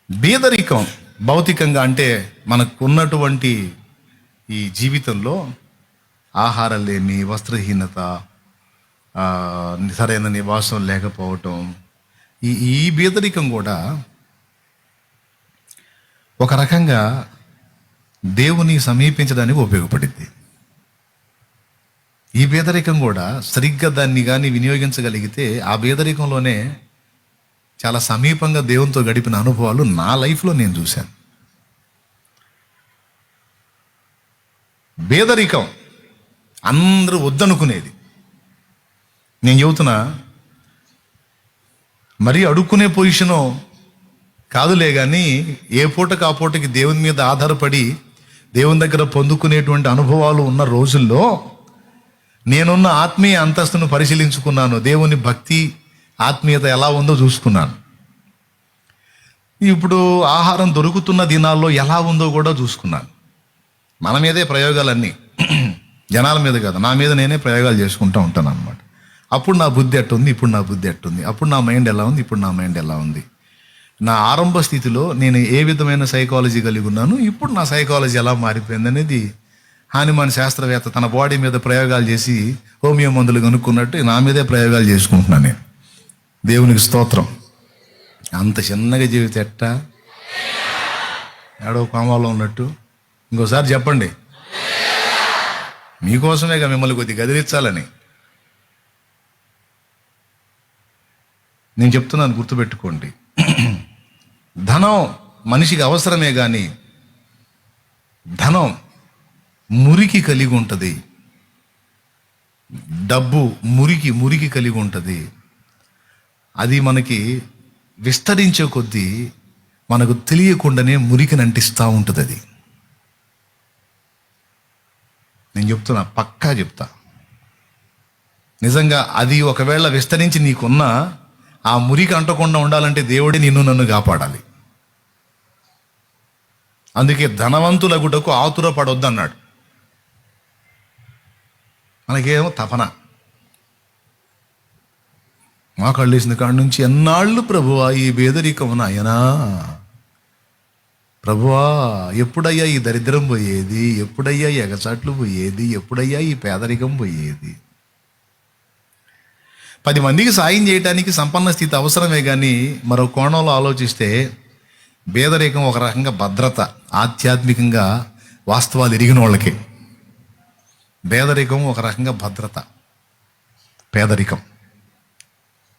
బీదరికం భౌతికంగా అంటే మనకున్నటువంటి ఈ జీవితంలో ఆహారం లేని, వస్త్రహీనత, సరైన నివాసం లేకపోవటం, ఈ బీదరికం కూడా ఒక రకంగా దేవుని సమీపించడానికి ఉపయోగపడింది. ఈ బీదరికం కూడా సరిగ్గా దాన్ని కానీ వినియోగించగలిగితే ఆ బీదరికంలోనే చాలా సమీపంగా దేవునితో గడిపిన అనుభవాలు నా లైఫ్లో నేను చూశాను. బీదరికం అందరూ వద్దనుకునేది. నేను చెబుతున్నా, మరీ అడుక్కునే పొజిషను కాదులే, కానీ ఏ పూటకు ఆ పూటకి దేవుని మీద ఆధారపడి దేవుని దగ్గర పొందుకునేటువంటి అనుభవాలు ఉన్న రోజుల్లో నేనున్న ఆత్మీయ అంతస్తును పరిశీలించుకున్నాను. దేవుని భక్తి, ఆత్మీయత ఎలా ఉందో చూసుకున్నాను. ఇప్పుడు ఆహారం దొరుకుతున్న దినాల్లో ఎలా ఉందో కూడా చూసుకున్నాను. మన మీదే ప్రయోగాలన్నీ, జనాల మీద కాదు, నా మీద నేనే ప్రయోగాలు చేసుకుంటూ ఉంటాను అనమాట. అప్పుడు నా బుద్ధి ఎట్టుంది, ఇప్పుడు నా బుద్ధి ఎట్టుంది, అప్పుడు నా మైండ్ ఎలా ఉంది, ఇప్పుడు నా మైండ్ ఎలా ఉంది, నా ఆరంభ స్థితిలో నేను ఏ విధమైన సైకాలజీ కలిగి ఉన్నాను, ఇప్పుడు నా సైకాలజీ ఎలా మారిపోయింది అనేది హానిమాన్ శాస్త్రవేత్త తన బాడీ మీద ప్రయోగాలు చేసి హోమియో మందులు కనుక్కున్నట్టు నా మీదే ప్రయోగాలు చేసుకుంటున్నాను నేను. దేవునికి స్తోత్రం. అంత చిన్నగా జీవితం ఎట్టా ఏడో కోమాలో ఉన్నట్టు. ఇంకోసారి చెప్పండి, మీకోసమేగా మిమ్మల్ని కొద్దిగా గదిలించాలని నేను చెప్తున్నాను, గుర్తుపెట్టుకోండి. ధనం మనిషికి అవసరమే, కానీ ధనం మురికి కలిగి ఉంటుంది. డబ్బు మురికి కలిగి ఉంటుంది. అది మనకి విస్తరించే కొద్దీ మనకు తెలియకుండానే మురికిని అంటిస్తూ ఉంటుంది. అది నేను చెప్తున్నా, పక్కా చెప్తా. నిజంగా అది ఒకవేళ విస్తరించి నీకున్న ఆ మురికి అంటకుండా ఉండాలంటే దేవుడే నిన్ను నన్ను కాపాడాలి. అందుకే ధనవంతులగుటకు ఆతురపడొద్దు అన్నాడు. మనకేమో తపన, మా కళ్ళేసిన కాడి నుంచి ఎన్నాళ్ళు ప్రభువా ఈ బేదరికం నాయనా, ప్రభువా ఎప్పుడయ్యా ఈ దరిద్రం పోయేది, ఎప్పుడయ్యా ఈ ఎగచాట్లు పోయేది, ఎప్పుడయ్యా ఈ పేదరికం పోయేది. 10 మందికి సాయం చేయడానికి సంపన్న స్థితి అవసరమే, కానీ మరో కోణంలో ఆలోచిస్తే బేదరికం ఒక రకంగా భద్రత. ఆధ్యాత్మికంగా వాస్తవాలు ఎరిగిన వాళ్ళకి బేదరికం ఒక రకంగా భద్రత. పేదరికం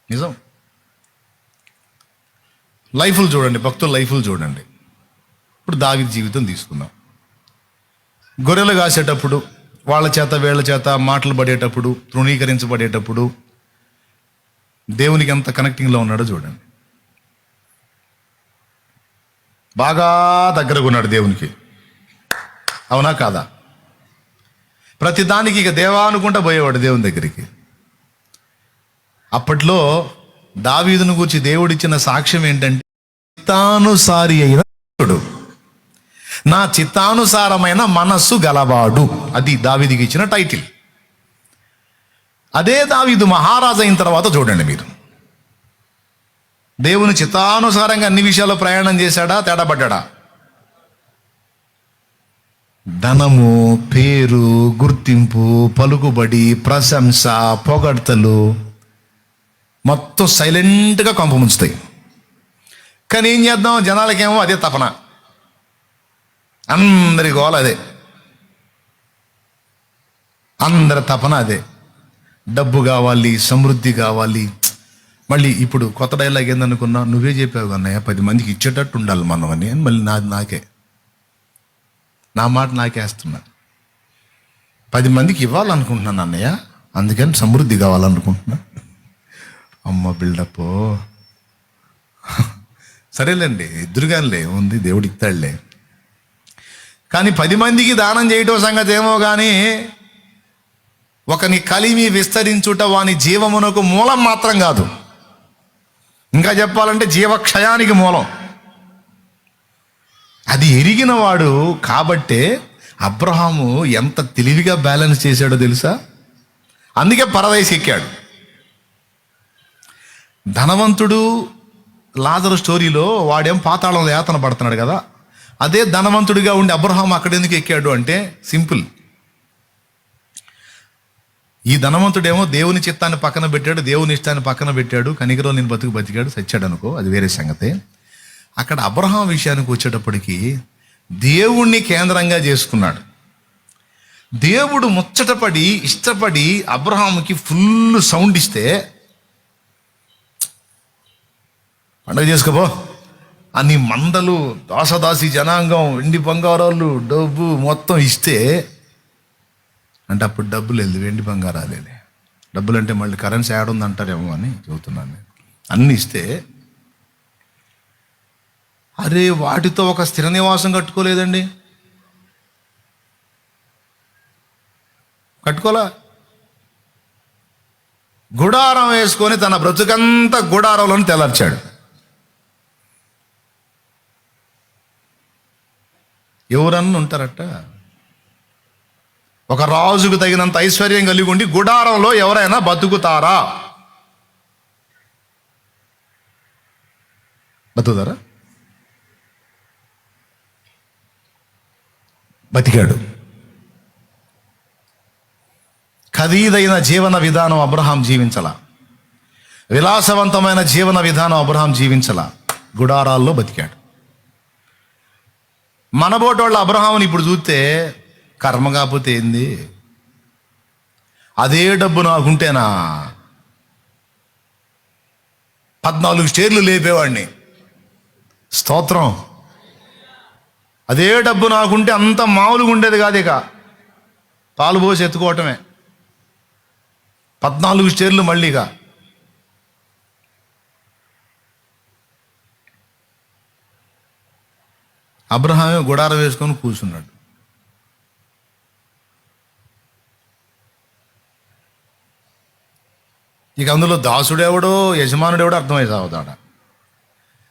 నిజం. లైఫ్లు చూడండి, భక్తుల లైఫ్లు చూడండి. ఇప్పుడు దావీదు జీవితం తీసుకుందాం. గొర్రెలు కాసేటప్పుడు వాళ్ళ చేత వీళ్ళ చేత మాటలు పడేటప్పుడు, తృణీకరించబడేటప్పుడు దేవునికి ఎంత కనెక్టింగ్లో ఉన్నాడో చూడండి. బాగా దగ్గరగా ఉన్నాడు దేవునికి, అవునా కాదా? ప్రతిదానికి ఇక దేవా అనుకుంటా పోయేవాడు దేవుని దగ్గరికి. అప్పట్లో దావీదును గురించి దేవుడిచ్చిన సాక్ష్యం ఏంటంటే, చిత్తానుసారి అయిన దేవుడు, నా చిత్తానుసారమైన మనస్సు గలవాడు. అది దావీదుకి ఇచ్చిన టైటిల్. అదే దావీదు మహారాజు అయిన తర్వాత చూడండి మీరు, దేవుని చిత్తానుసారంగా అన్ని విషయాల్లో ప్రయాణం చేశాడా, తేడాపడ్డా? ధనము, పేరు, గుర్తింపు, పలుకుబడి, ప్రశంస, పొగడ్తలు మొత్తం సైలెంట్గా కొంప ముంచుతాయి. కానీ ఏం చేద్దాం, జనాలకేమో అదే తపన, అందరి గోల అదే, అందరి తపన అదే. డబ్బు కావాలి, సమృద్ధి కావాలి. మళ్ళీ ఇప్పుడు కొత్త డైలాగ్ ఏందనుకున్నా, నువ్వే చెప్పావు అన్నయ్య 10 మందికి ఇచ్చేటట్టు ఉండాలి మనం అని. మళ్ళీ నా మాట నాకేస్తున్నా. 10 మందికి ఇవ్వాలనుకుంటున్నాను అన్నయ్య, అందుకని సమృద్ధి కావాలనుకుంటున్నా. అమ్మ బిల్డప్. సరేలేండి, ఎదురుగానిలే ఉంది, దేవుడు ఇస్తాడులే. కానీ 10 మందికి దానం చేయటం సంగతి ఏమో, కానీ ఒకని కలిమి విస్తరించుట వాని జీవమునకు మూలం మాత్రం కాదు, ఇంకా చెప్పాలంటే జీవక్షయానికి మూలం. అది ఎరిగిన వాడు కాబట్టే అబ్రహాము ఎంత తెలివిగా బ్యాలెన్స్ చేశాడో తెలుసా? అందుకే పరదేశం ఎక్కాడు. ధనవంతుడు లాజరు స్టోరీలో వాడేం పాతాళంలో యాతన పడుతున్నాడు కదా, అదే ధనవంతుడిగా ఉండి అబ్రహాం అక్కడ ఎందుకు ఎక్కాడు అంటే సింపుల్. ఈ ధనవంతుడేమో దేవుని చిత్తాన్ని పక్కన పెట్టాడు, దేవుని ఇష్టాన్ని పక్కన పెట్టాడు, కనికరో నేను బతికాడు, చచ్చాడు అనుకో, అది వేరే సంగతి. అక్కడ అబ్రహాం విషయానికి వచ్చేటప్పటికి దేవుణ్ణి కేంద్రంగా చేసుకున్నాడు. దేవుడు ముచ్చటపడి ఇష్టపడి అబ్రహాముకి ఫుల్ సౌండ్ ఇస్తే, పండగ చేసుకోపో అన్ని మందలు, దాసదాసి జనాంగం, వెండి బంగారాలు, డబ్బు మొత్తం ఇస్తే, అంటే అప్పుడు డబ్బులు లేదు, వెండి బంగారాలే. డబ్బులు అంటే మళ్ళీ కరెన్సీ యాడ్ ఉంది అంటారేమో అని చెబుతున్నాను నేను. అన్ని ఇస్తే, అరే వాటితో ఒక స్థిర నివాసం కట్టుకోలేదండి, కట్టుకోలా. గుడారం వేసుకొని తన బ్రతుకంతా గుడారంలో తెలర్చాడు. ఎవరన్నా ఉంటారట, ఒక రాజుకు తగినంత ఐశ్వర్యం కలిగి ఉండి గుడారంలో ఎవరైనా బతుకుతారా? బతుకుతారా? బతికాడు. ఖరీదైన జీవన విధానం అబ్రహాం జీవించలా, విలాసవంతమైన జీవన విధానం అబ్రహాం జీవించలా, గుడారాల్లో బతికాడు. మనబోటోళ్ళ అబ్రహాముని ఇప్పుడు చూస్తే కర్మ కాకపోతే ఏంది, అదే డబ్బు నాకుంటేనా 14 స్టేర్లు లేపేవాడిని. స్తోత్రం. అదే డబ్బు నాకుంటే అంత మామూలుగా ఉండేది కాదు, ఇక పాలు పోసి ఎత్తుకోవటమే. 14 స్టేర్లు మళ్ళీగా. అబ్రహామే గుడారం వేసుకొని కూర్చున్నాడు. ఇక అందులో దాసుడెవడో యజమానుడెవడో అర్థమై సాగుతాడ.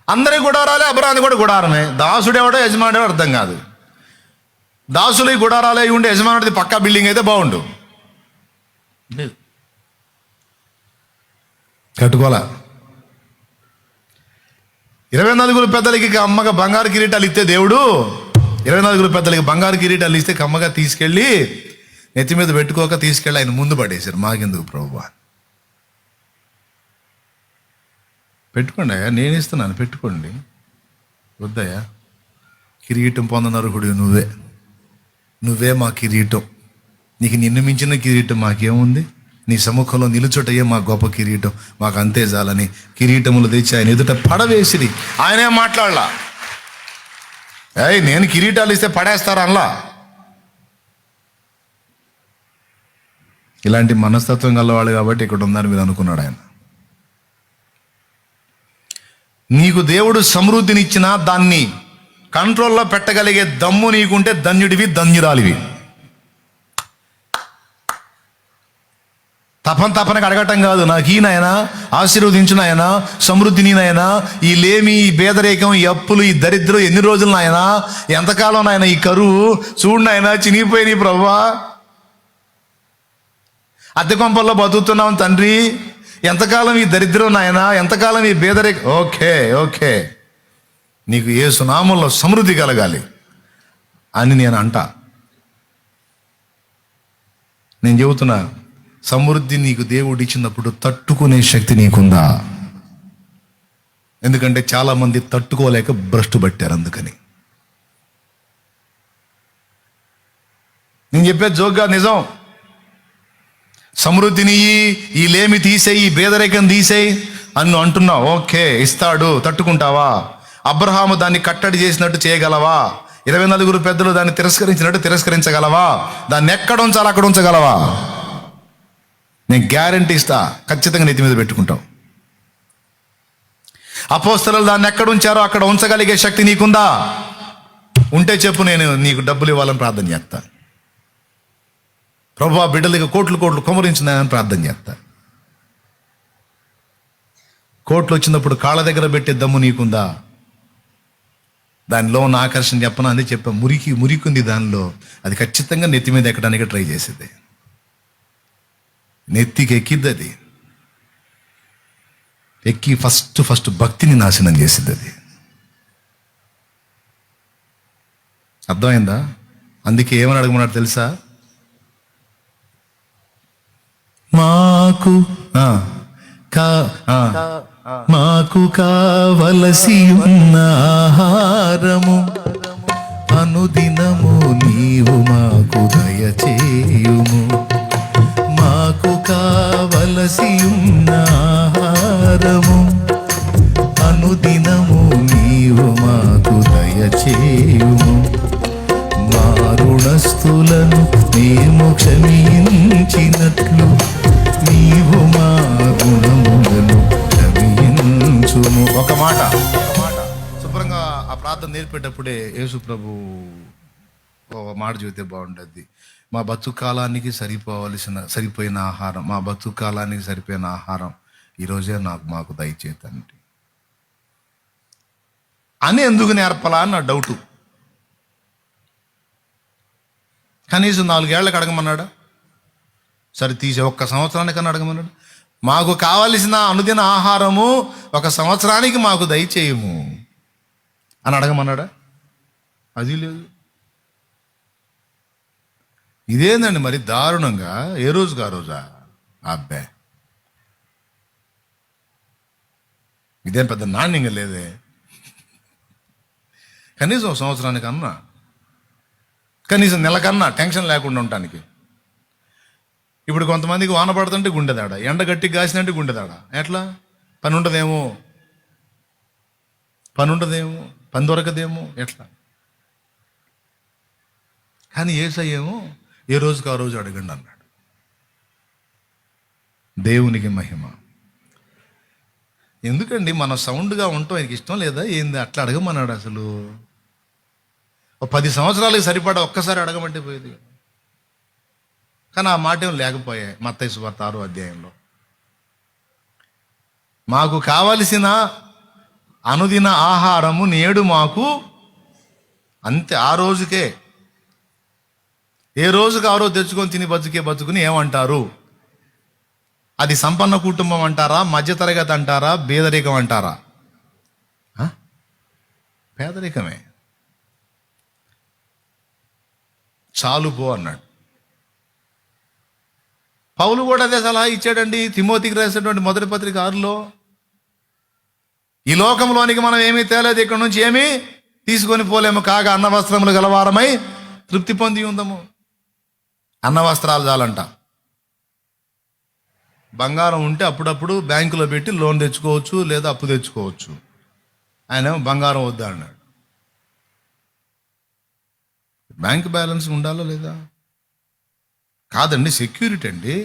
అందరి గుడారాలే, అబ్రహాం కూడా గుడారమే. దాసుడెవడో యజమానుడెవడో అర్థం కాదు. దాసులు ఈ గుడారాలే ఉండి యజమానుడిది పక్కా బిల్డింగ్ అయితే బాగుండు, కట్టుకోలే. 24 పెద్దలకి అమ్మగా బంగారు కిరీటాలు ఇస్తే దేవుడు, 24 పెద్దలకి బంగారు కిరీటాలు ఇస్తే కమ్మగా తీసుకెళ్ళి నెత్తి మీద పెట్టుకోక తీసుకెళ్ళి ఆయన ముందు పడేశారు. మాకెందుకు ప్రభువా, పెట్టుకోండి అయ్యా, నేను ఇస్తున్నాను, పెట్టుకోండి. వద్దయ్యా, కిరీటం పొందనర్హుడు నువ్వే మా కిరీటం. నీకు నిన్ను మించిన కిరీటం మాకేముంది, నీ సముఖంలో నిలుచోటయ్యే మా గొప్ప కిరీటం, మాకు అంతే చాలని కిరీటములు తెచ్చి ఆయన ఎదుట పడవేసిరి. ఆయనే మాట్లాడలా, నేను కిరీటాలు ఇస్తే పడేస్తారా అనలా. ఇలాంటి మనస్తత్వం గలవాళ్ళు కాబట్టి ఇక్కడ ఉందని మీరు అనుకున్నాడు ఆయన. నీకు దేవుడు సమృద్ధినిచ్చినా దాన్ని కంట్రోల్లో పెట్టగలిగే దమ్ము నీకుంటే ధన్యుడివి, ధన్యురాలివి. తపనకి అడగటం కాదు, నాకు ఈ నాయన ఆశీర్వదించు నాయన, సమృద్ధిని నాయన, ఈ లేమి, ఈ పేదరికం, ఈ అప్పులు, ఈ దరిద్రం ఎన్ని రోజులు నాయన, ఎంతకాలం నాయన ఈ కరువు, చూడు నాయన చినిగిపోయి ప్రభువా, అద్దె కొంపల్లో బతుకుతున్నాం తండ్రి, ఎంతకాలం ఈ దరిద్రం నాయన, ఎంతకాలం ఈ పేదరికం. ఓకే నీకు యేసు నామంలో సమృద్ధి కలగాలి అని నేను అంటా. నేను చెబుతున్నా, సమృద్ధి నీకు దేవుడు ఇచ్చినప్పుడు తట్టుకునే శక్తి నీకుందా? ఎందుకంటే చాలామంది తట్టుకోలేక భ్రష్టు పట్టారు. అందుకని నేను చెప్పేది జోక్గా నిజం. సమృద్ధిని ఈ లేమి తీసేయి, ఈ పేదరికం తీసేయి అని అంటున్నావు. ఓకే, ఇస్తాడు, తట్టుకుంటావా? అబ్రహాము దాన్ని కట్టడి చేసినట్టు చేయగలవా? 24 పెద్దలు దాన్ని తిరస్కరించినట్టు తిరస్కరించగలవా? దాన్ని ఎక్కడ ఉంచాలి అక్కడ ఉంచగలవా? నేను గ్యారంటీ ఇస్తా, ఖచ్చితంగా నెత్తి మీద పెట్టుకుంటావు. అపోస్తలులు దాన్ని ఎక్కడ ఉంచారో అక్కడ ఉంచగలిగే శక్తి నీకుందా? ఉంటే చెప్పు, నేను నీకు డబ్బులు ఇవ్వాలని ప్రార్థన చేస్తా. ప్రభువా బిడ్డలకి కోట్లు కుమరించిందని ప్రార్థన చేస్తా. కోట్లు వచ్చినప్పుడు కాళ్ళ దగ్గర పెట్టే దమ్ము నీకుందా? దానిలో ఉన్న ఆకర్షణ చెప్పనా? అందే చెప్పా, మురికుంది దానిలో, అది ఖచ్చితంగా నెత్తి మీద ఎక్కడానికి ట్రై చేసేది. నెత్తికి ఎక్కిద్ది అది. ఎక్కి ఫస్ట్ భక్తిని నాశనం చేసింది అది. అర్థమైందా? అందుకే ఏమని అడగమన్నాడు తెలుసా? మాకు కావలసి ఉన్న ఆహారము అనుదినము నీవు మాకు దయచేయుము. మాకు కావలసి ఉన్న ఆహారము అనుదినము నీవు మాకు దయచేయుము. మా రుణస్థులను మేము క్షమించినట్లు నీవు మా గుణములను క్షమించుము. ఒక మాట శుభ్రంగా ఆ ప్రార్థన నేర్పేటప్పుడే యేసు ప్రభు ఒక మాట చెబితే బాగుంటుంది. మా బతుకు కాలానికి సరిపోయిన ఆహారం, మా బతుకు కాలానికి సరిపోయిన ఆహారం ఈరోజే మాకు దయచేతండి అని ఎందుకు నేర్పాలా అని నా డౌటు. కనీసం 4 ఏళ్ళకి అడగమన్నాడా? సరే తీసే 1 సంవత్సరానికన్నా అడగమన్నాడు. మాకు కావలసిన అనుదిన ఆహారము 1 సంవత్సరానికి మాకు దయచేయము అని అడగమన్నాడా? అది లేదు. ఇదేందండి మరి దారుణంగా, ఏ రోజుకి ఆ రోజా? అబ్బే, ఇదేం పెద్ద నాణ్యంగా లేదే. కనీసం 1 సంవత్సరానికన్నా, కనీసం నెలకన్నా టెన్షన్ లేకుండా ఉండటానికి. ఇప్పుడు కొంతమందికి వాన పడుతుంటే గుండెదాడ, ఎండ గట్టి కాసినంటే గుండెదాడ. ఎట్లా? పని ఉండదేమో, పని దొరకదేమో, ఎట్లా? కానీ యేసయ్యేమో ఏ రోజుకి ఆ రోజు అడగండి అన్నాడు. దేవునికి మహిమ. ఎందుకండి మనం సౌండ్గా ఉంటాం ఆయనకి ఇష్టం లేదా ఏంది? అట్లా అడగమన్నాడు. అసలు 10 సంవత్సరాలకు సరిపడా ఒక్కసారి అడగమంటే పోయేది. కానీ ఆ మాట ఏం లేకపోయాయి. మత్తయి సువార్త 6వ అధ్యాయంలో మాకు కావలసిన అనుదిన ఆహారము నేడు మాకు, అంతే. ఆ రోజుకే, ఏ రోజుకి ఆ రోజు తెచ్చుకొని తిని బతుకుని ఏమంటారు? అది సంపన్న కుటుంబం అంటారా, మధ్యతరగతి అంటారా, పేదరికం అంటారా? పేదరికమే. చాలు పో అన్నాడు. పౌలు కూడా అదే సలహా ఇచ్చాడండి తిమోతికి రాసినటువంటి మొదటి పత్రిక 6లో. ఈ లోకంలోనికి మనం ఏమీ తేలేదు, ఇక్కడ నుంచి ఏమీ తీసుకొని పోలేము, కాగా అన్న వస్త్రములు గలవారమై తృప్తి పొంది ఉందము. అన్న వస్త్రాలు చాలంట. బంగారం ఉంటే అప్పుడప్పుడు బ్యాంకులో పెట్టి లోన్ తెచ్చుకోవచ్చు, లేదా అప్పు తెచ్చుకోవచ్చు. ఆయన బంగారం వద్దా అన్నాడు. బ్యాంక్ బ్యాలెన్స్ ఉండాలా లేదా? కాదండి, సెక్యూరిటీ అండి.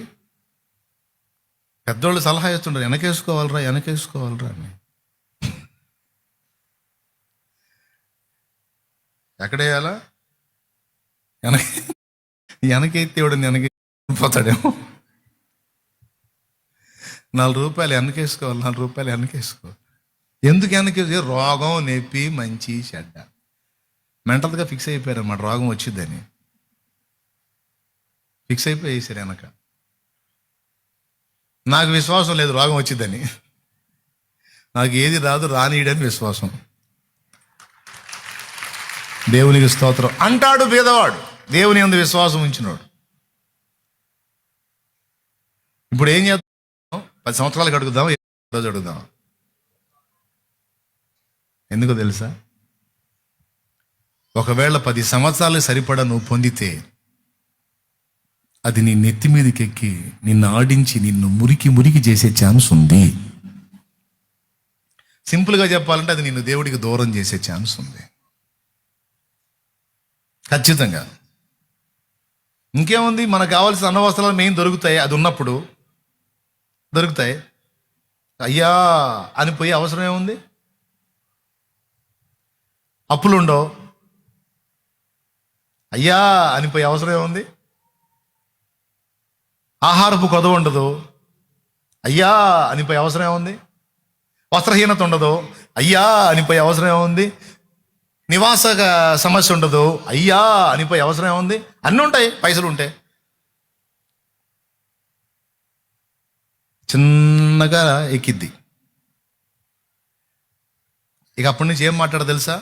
పెద్దోళ్ళు సలహా ఇస్తుంటారు, వెనకేసుకోవాలరా అని. ఎక్కడేయాలా? వెనకైతే ఎవడని పోతాడేమో. 4 రూపాయలు వెనకేసుకోవాలి, 4 రూపాయలు వెనకేసుకోవాలి. ఎందుకు వెనకేసి? రోగం, నొప్పి, మంచి చెడ్డ మెంటల్గా ఫిక్స్ అయిపోయారు అన్నమాట. రోగం వచ్చిద్దని ఫిక్స్ అయిపోయి వేసారు వెనక. నాకు విశ్వాసం లేదు రోగం వచ్చిద్దని. నాకు ఏది రాదు, రానియడని విశ్వాసం. దేవునికి స్తోత్రం అంటాడు పేదవాడు, దేవుని యందు విశ్వాసం ఉంచినోడు. ఇప్పుడు ఏం చేద్దాం? 10 సంవత్సరాలకు అడుగుదాం, రోజు అడుగుదాం. ఎందుకో తెలుసా? ఒకవేళ 10 సంవత్సరాలకు సరిపడా నువ్వు పొందితే అది నీ నెత్తి మీదకి ఎక్కి నిన్ను ఆడించి నిన్ను మురికి చేసే ఛాన్స్ ఉంది. సింపుల్గా చెప్పాలంటే అది నిన్ను దేవుడికి దూరం చేసే ఛాన్స్ ఉంది ఖచ్చితంగా. ఇంకేముంది? మనకు కావాల్సిన అన్న వస్త్రాలు మెయిన్ దొరుకుతాయి, అది ఉన్నప్పుడు దొరుకుతాయి. అయ్యా అని పోయి అవసరం ఏముంది? అప్పులుండవు, అయ్యా అని పోయి అవసరం ఏముంది? ఆహారపు కొదవ ఉండదు, అయ్యా అనిపోయి అవసరం ఏముంది? వస్త్రహీనత ఉండదు, అయ్యా అనిపోయి అవసరం ఏముంది? నివాస సమస్య ఉండదు, అయ్యా అనిపోయి అవసరం ఏముంది? అన్నీ ఉంటాయి, పైసలు ఉంటాయి. చిన్నగా ఎక్కిద్ది, ఇక అప్పటి నుంచి ఏం మాట్లాడ తెలుసా?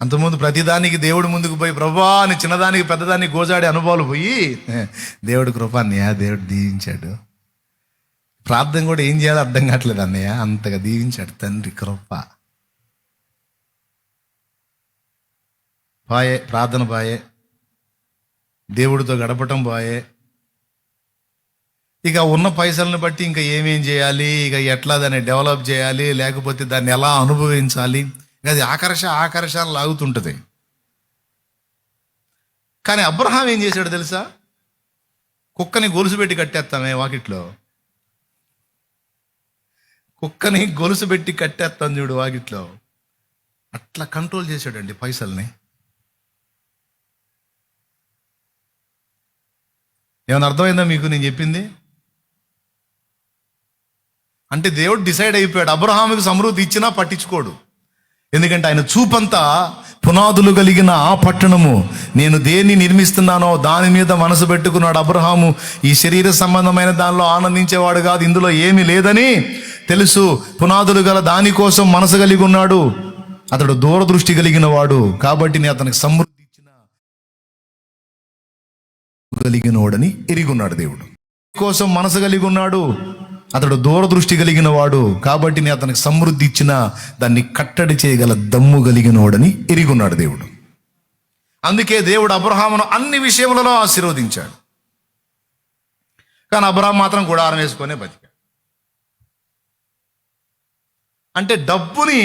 అంతకుముందు ప్రతిదానికి దేవుడి ముందుకు పోయి ప్రభా అని చిన్నదానికి పెద్దదానికి గోజాడే అనుభవాలు పోయి దేవుడి కృప అన్నయ్య, దేవుడు దీవించాడు. ప్రార్థన కూడా ఏం చేయాలో అర్థం కావట్లేదు అన్నయ్య, అంతగా దీవించాడు తండ్రి కృప. బాయే ప్రార్థన, బాయే దేవుడితో గడపటం, బాయే ఇక ఉన్న పైసలను బట్టి ఇంకా ఏమేం చేయాలి, ఇక ఎట్లా దాన్ని డెవలప్ చేయాలి, లేకపోతే దాన్ని ఎలా అనుభవించాలి, అది ఆకర్షణ లాగుతుంటుంది. కానీ అబ్రహాం ఏం చేశాడు తెలుసా? కుక్కని గొలుసు పెట్టి కట్టేస్తామే వాకిట్లో, కుక్కని గొలుసు పెట్టి కట్టేస్తాం చూడు వాకిట్లో, అట్లా కంట్రోల్ చేశాడండి పైసల్ని. ఏమైనా అర్థమైందా మీకు నేను చెప్పింది? అంటే దేవుడు డిసైడ్ అయిపోయాడు, అబ్రహాముకి సమృద్ధి ఇచ్చినా పట్టించుకోడు. ఎందుకంటే ఆయన చూపంతా పునాదులు కలిగిన ఆ పట్టణము, నేను దేన్ని నిర్మిస్తున్నానో దాని మీద మనసు పెట్టుకున్నాడు అబ్రహాము. ఈ శరీర సంబంధమైన దానిలో ఆనందించేవాడు కాదు, ఇందులో ఏమీ లేదని తెలుసు. పునాదులు గల దానికోసం మనసు కలిగి ఉన్నాడు. అతడు దూరదృష్టి కలిగిన వాడు కాబట్టి నేను అతనికి సమృద్ధి ఇచ్చిన కలిగినవాడని ఎరిగున్నాడు. దేవుడు కోసం మనసు కలిగి ఉన్నాడు, అతడు దూరదృష్టి కలిగిన వాడు కాబట్టి నేను అతనికి సమృద్ధి ఇచ్చిన దాన్ని కట్టడి చేయగల దమ్ము కలిగినవాడని ఎరిగున్నాడు దేవుడు. అందుకే దేవుడు అబ్రహామును అన్ని విషయములలో ఆశీర్వదించాడు. కానీ అబ్రహాం మాత్రం గుడారం వేసుకొనే బతికాడు. అంటే డబ్బుని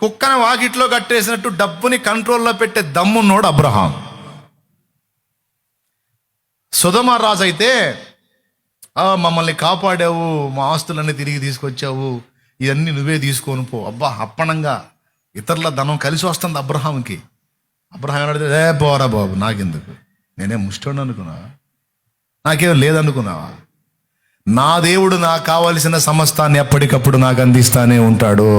కుక్కని వాకిట్లో కట్టేసినట్టు డబ్బుని కంట్రోల్లో పెట్టే దమ్మున్నోడు అబ్రహాం. సొదొమ రాజు అయితే మమ్మల్ని కాపాడావు, మా ఆస్తులన్నీ తిరిగి తీసుకొచ్చావు, ఇవన్నీ నువ్వే తీసుకొని పో. అబ్బా అప్పణంగా ఇతరుల ధనం కలిసి వస్తుంది అబ్రహాంకి. అబ్రహాం అడిగితే పోరా బాబు, నాకెందుకు, నేనేం ముష్టోడు అనుకున్నావా, నాకేం లేదనుకున్నావా? నా దేవుడు నాకు కావలసిన సమస్తాన్ని ఎప్పటికప్పుడు నాకు అందిస్తానే ఉంటాడు.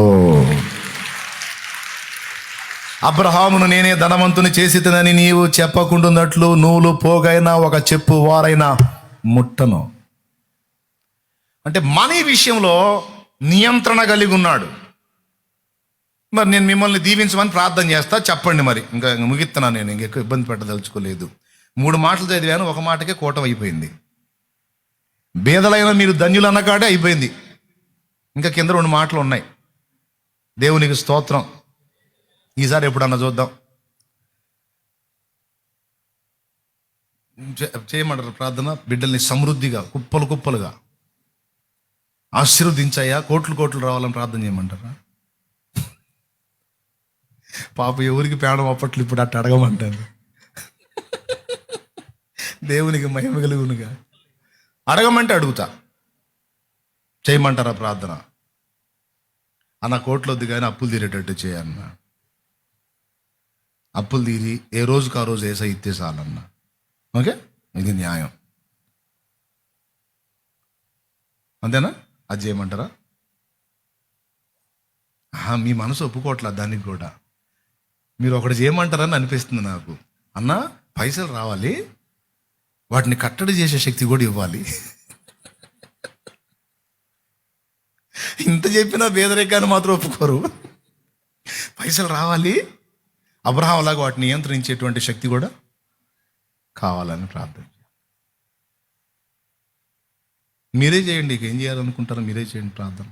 అబ్రహామును నేనే ధనవంతుని చేసితనని నీవు చెప్పకుండాన్నట్లు నూలు పోగైనా ఒక చెప్పు వారైనా ముట్టను. అంటే మనీ విషయంలో నియంత్రణ కలిగి ఉన్నాడు. మరి నేను మిమ్మల్ని దీవించమని ప్రార్థన చేస్తా, చెప్పండి. మరి ఇంకా ముగిస్తున్నాను, నేను ఇంకెక్కువ ఇబ్బంది పెట్టదలుచుకోలేదు. 3 మాటలు చదివాను, ఒక మాటకే కూటం అయిపోయింది. బేదలైన మీరు ధన్యులు అన్నకాడే అయిపోయింది. ఇంకా కింద 2 మాటలు ఉన్నాయి. దేవునికి స్తోత్రం. ఈసారి ఎప్పుడన్నా చూద్దాం. చేయమంటారు ప్రార్థన? బిడ్డల్ని సమృద్ధిగా కుప్పలు కుప్పలుగా ఆశీర్వదించాయా, కోట్లు కోట్లు రావాలని ప్రార్థన చేయమంటారా? పాప ఎవరికి పేడం అప్పట్లు ఇప్పుడు అట్ట అడగమంటారు. దేవునికి మహిమ కలుగునుగా. అడగమంటే అడుగుతా. చేయమంటారా ప్రార్థన? అన్న కోట్లు వద్దు కానీ అప్పులు తీరేటట్టు చేయన్న. అప్పులు తీరి ఏ రోజుకి ఆ రోజు ఏసై ఇస్తే చాలన్నా. ఓకే, ఇది న్యాయం. అంతేనా? అది చేయమంటారా? మీ మనసు ఒప్పుకోవట్లేదు దానికి కూడా. మీరు ఒకటి చేయమంటారని అనిపిస్తుంది నాకు. అన్న పైసలు రావాలి, వాటిని కట్టడి చేసే శక్తి కూడా ఇవ్వాలి. ఇంత చెప్పినా పేదరికాన్ని మాత్రం ఒప్పుకోరు. పైసలు రావాలి, అబ్రహాం లాగా వాటిని నియంత్రించేటువంటి శక్తి కూడా కావాలని ప్రార్థన. మీరే చేయండి, ఏం చేయాలనుకుంటారో మీరే చేయండి ప్రార్థన.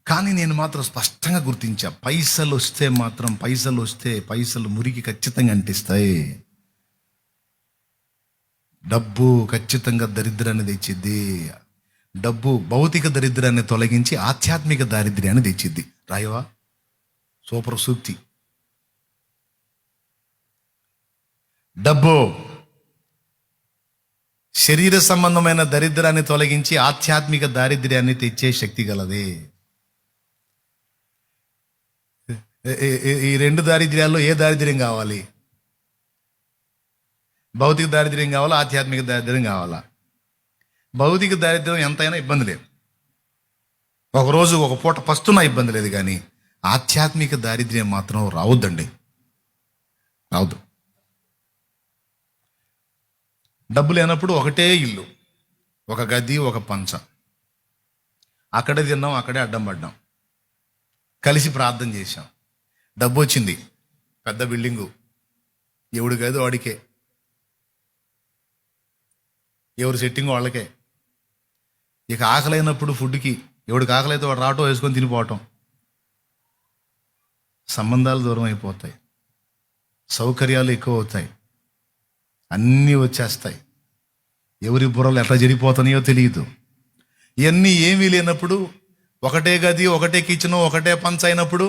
కానీ నేను మాత్రం స్పష్టంగా గుర్తించా, పైసలు వస్తే పైసలు మురికి ఖచ్చితంగా అంటిస్తాయి. డబ్బు ఖచ్చితంగా దరిద్రాన్ని తెచ్చిద్ది. డబ్బు భౌతిక దరిద్రాన్ని తొలగించి ఆధ్యాత్మిక దారిద్ర్యాన్ని తెచ్చిద్ది. రాయవా? సూపర్ సూక్తి. డబ్బు శరీర సంబంధమైన దరిద్రాన్ని తొలగించి ఆధ్యాత్మిక దారిద్ర్యాన్ని తెచ్చే శక్తి గలది. ఈ 2 దారిద్ర్యాల్లో ఏ దారిద్ర్యం కావాలి? భౌతిక దారిద్ర్యం కావాలా, ఆధ్యాత్మిక దారిద్ర్యం కావాలా? భౌతిక దారిద్ర్యం ఎంతైనా ఇబ్బంది లేదు, ఒకరోజు ఒక పూట పస్తున్నా ఇబ్బంది లేదు. కానీ ఆధ్యాత్మిక దారిద్ర్యం మాత్రం రావద్దండి, రావద్దు. డబ్బు లేనప్పుడు ఒకటే ఇల్లు, ఒక గది, ఒక పంచ. అక్కడే తిన్నాం, అక్కడే అడ్డం పడ్డాం, కలిసి ప్రార్థన చేశాం. డబ్బు వచ్చింది, పెద్ద బిల్డింగు, ఎవడి గది వాడికే, ఎవరు సెట్టింగ్ వాళ్ళకే. ఇక ఆకలైనప్పుడు ఫుడ్కి ఎవడికి ఆకలైతే వాడు రావటం, వేసుకొని తినిపోవటం. సంబంధాలు దూరం అయిపోతాయి, సౌకర్యాలు ఎక్కువ అవుతాయి, అన్నీ వచ్చేస్తాయి. ఎవరి బుర్రలు ఎట్లా జరిగిపోతున్నాయో తెలియదు. ఇవన్నీ ఏమీ లేనప్పుడు, ఒకటే గది, ఒకటే కిచెను, ఒకటే పంచ అయినప్పుడు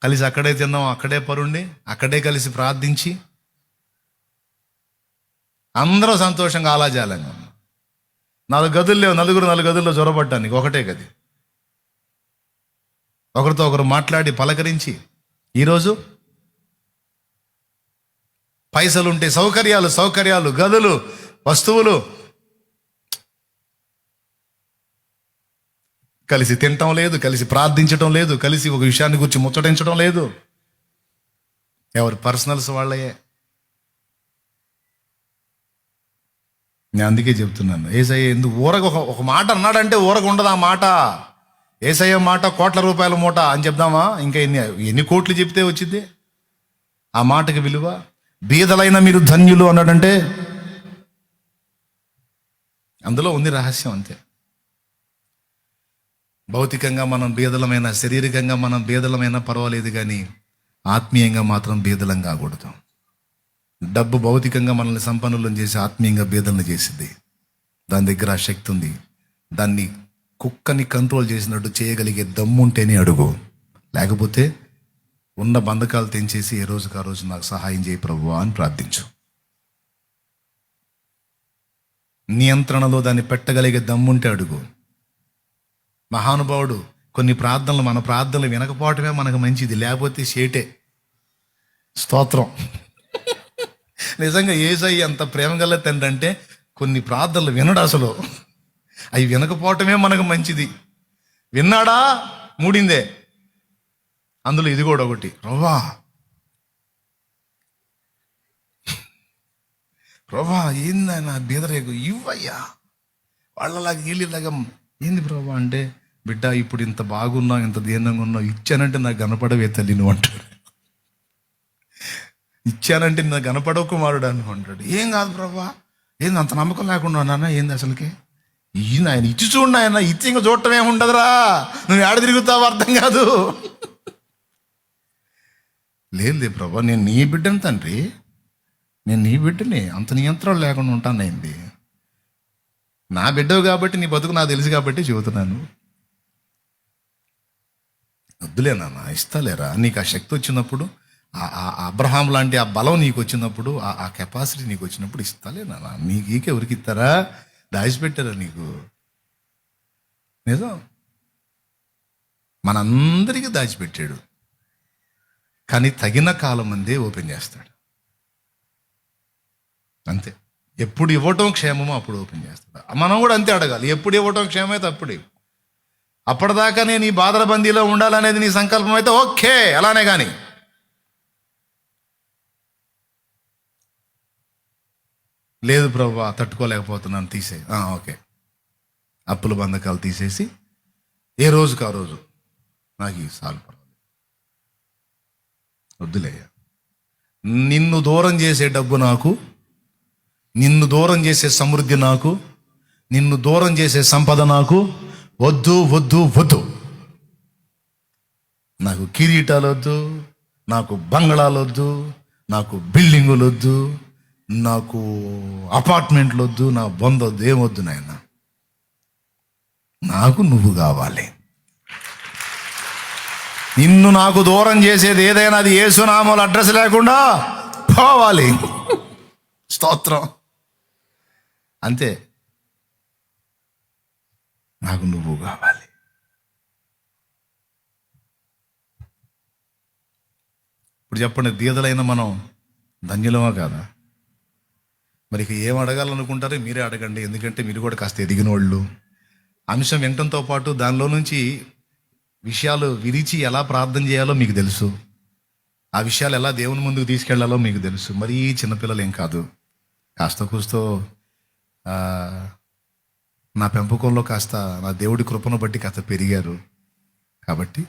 కలిసి అక్కడే తిన్నాం, అక్కడే పరుండి, అక్కడే కలిసి ప్రార్థించి అందరూ సంతోషంగా ఆలాజాలంగా ఉన్నాం. 4 గదులు లేవు, 4 గదుల్లో జ్వరపడ్డానికి ఒకటే గది. ఒకరితో ఒకరు మాట్లాడి పలకరించి, ఈరోజు పైసలుంటే సౌకర్యాలు, గదులు, వస్తువులు, కలిసి తినటం లేదు, కలిసి ప్రార్థించటం లేదు, కలిసి ఒక విషయాన్ని గురించి ముచ్చటించడం లేదు. ఎవరి పర్సనల్స్ వాళ్ళయే. నేను అందుకే చెప్తున్నాను, యేసయ్య ఎందుకు ఊరక ఒక మాట అన్నాడంటే ఊరక ఉండదు ఆ మాట. యేసయ్య మాట కోట్ల రూపాయల మూట అని చెప్దామా? ఇంకా ఎన్ని కోట్లు చెప్తే వచ్చింది ఆ మాటకి విలువ? బీదలైన మీరు ధన్యులు అన్నాడంటే అందులో ఉంది రహస్యం. అంతే. భౌతికంగా మనం బీదలమైన, శారీరకంగా మనం బీదలమైనా పర్వాలేదు, కానీ ఆత్మీయంగా మాత్రం బీదలం కాకూడదు. డబ్బు భౌతికంగా మనల్ని సంపన్నులను చేసి ఆత్మీయంగా బీదలను చేసింది. దాని దగ్గర ఆ శక్తి ఉంది. దాన్ని కుక్కని కంట్రోల్ చేసినట్టు చేయగలిగే దమ్ముంటేనే అడుగు, లేకపోతే ఉన్న బంధకాలు తెంచేసి ఏ రోజుకి ఆ రోజు నాకు సహాయం చేయి ప్రభువా అని ప్రార్థించు. నియంత్రణలో దాన్ని పెట్టగలిగే దమ్ముంటే అడుగు. మహానుభావుడు కొన్ని ప్రార్థనలు, మన ప్రార్థనలు వినకపోవటమే మనకు మంచిది, లేకపోతే షేటే. స్తోత్రం. నిజంగా యేసయ్య అంత ప్రేమ గల తండ్రి అంటే కొన్ని ప్రార్థనలు వినడు అసలు. అవి వినకపోవటమే మనకు మంచిది. విన్నాడా మూడిందే. అందులో ఇది కూడా ఒకటి. ప్రభా ఏందన్నా బీదరేగు ఇవ్వయ్యా, వాళ్ళలాగా వీళ్ళలాగా ఏంది ప్రభా అంటే, బిడ్డ ఇప్పుడు ఇంత బాగున్నావు, ఇంత దీనంగా ఉన్నావు, ఇచ్చానంటే నాకు కనపడవే తల్లి నువ్వు అంటాడు. ఇచ్చానంటే నాకు కనపడవు కుమారుడు అని అంటాడు. ఏం కాదు ప్రభా, ఏంది అంత నమ్మకం లేకుండా నాన్న, ఏంది అసలుకి ఈయన ఆయన ఇచ్చి చూడండి, ఆయన ఇచ్చి ఇంకా చూడటం ఏమి ఉండదురా, నువ్వు ఏడ తిరుగుతావు అర్థం కాదు. లేదు ప్రభా, నేను నీ బిడ్డను తండ్రి, నేను నీ బిడ్డని, అంత నియంత్రణ లేకుండా ఉంటానైంది. నా బిడ్డవు కాబట్టి నీ బతుకు నాకు తెలుసు కాబట్టి చెబుతున్నాను. వద్దులే నాన్న, ఇస్తాలేరా, నీకు ఆ శక్తి వచ్చినప్పుడు, ఆ అబ్రహాం లాంటి ఆ బలం నీకు వచ్చినప్పుడు, ఆ కెపాసిటీ నీకు వచ్చినప్పుడు ఇస్తాలే నాన్న. నీకు ఎవరికి ఇస్తారా? దాచిపెట్టారా నీకు? నిజం, మనందరికీ దాచిపెట్టాడు, కానీ తగిన కాలం అందే ఓపెన్ చేస్తాడు. అంతే. ఎప్పుడు ఇవ్వటం క్షేమమో అప్పుడు ఓపెన్ చేస్తాడు. మనం కూడా అంతే అడగాలి, ఎప్పుడు ఇవ్వటం క్షేమైతే అప్పుడు. అప్పటిదాకా నేను ఈ బాధల బందీలో ఉండాలనేది నీ సంకల్పం అయితే ఓకే, అలానే. కానీ లేదు ప్రభా తట్టుకోలేకపోతున్నాను, తీసే, ఓకే, అప్పుల బంధకాలు తీసేసి ఏ రోజుకి ఆ రోజు నాకు ఈ సాలు పర్వాలేదు, వద్దులేయ్యా. నిన్ను దూరం చేసే డబ్బు నాకు, నిన్ను దూరం చేసే సమృద్ధి నాకు, నిన్ను దూరం చేసే సంపద నాకు వద్దు వద్దు వద్దు. నాకు కిరీటాలు వద్దు, నాకు బంగళాలు వద్దు, నాకు బిల్డింగులు వద్దు, నాకు అపార్ట్మెంట్లు వద్దు, నా బొందొద్దు, ఏమొద్దు నాయన. నాకు నువ్వు కావాలి. నిన్ను నాకు దూరం చేసేది ఏదైనా అది యేసునామములో అడ్రస్ లేకుండా పోవాలి. స్తోత్రం. అంతే. నాకు నువ్వు కావాలి. ఇప్పుడు చెప్పండి, బీదలైన మనం ధన్యులమా కాదా? మరి ఇక ఏం అడగాలనుకుంటారో మీరే అడగండి, ఎందుకంటే మీరు కూడా కాస్త ఎదిగిన వాళ్ళు. అంశం వినటంతో పాటు దానిలో నుంచి విషయాలు విరిచి ఎలా ప్రార్థన చేయాలో మీకు తెలుసు, ఆ విషయాలు ఎలా దేవుని ముందుకు తీసుకెళ్లాలో మీకు తెలుసు. మరీ చిన్నపిల్లలు ఏం కాదు, కాస్త కూస్తో నా పెంపకంలో కాస్త నా దేవుడి కృపను బట్టి కాస్త పెరిగారు. కాబట్టి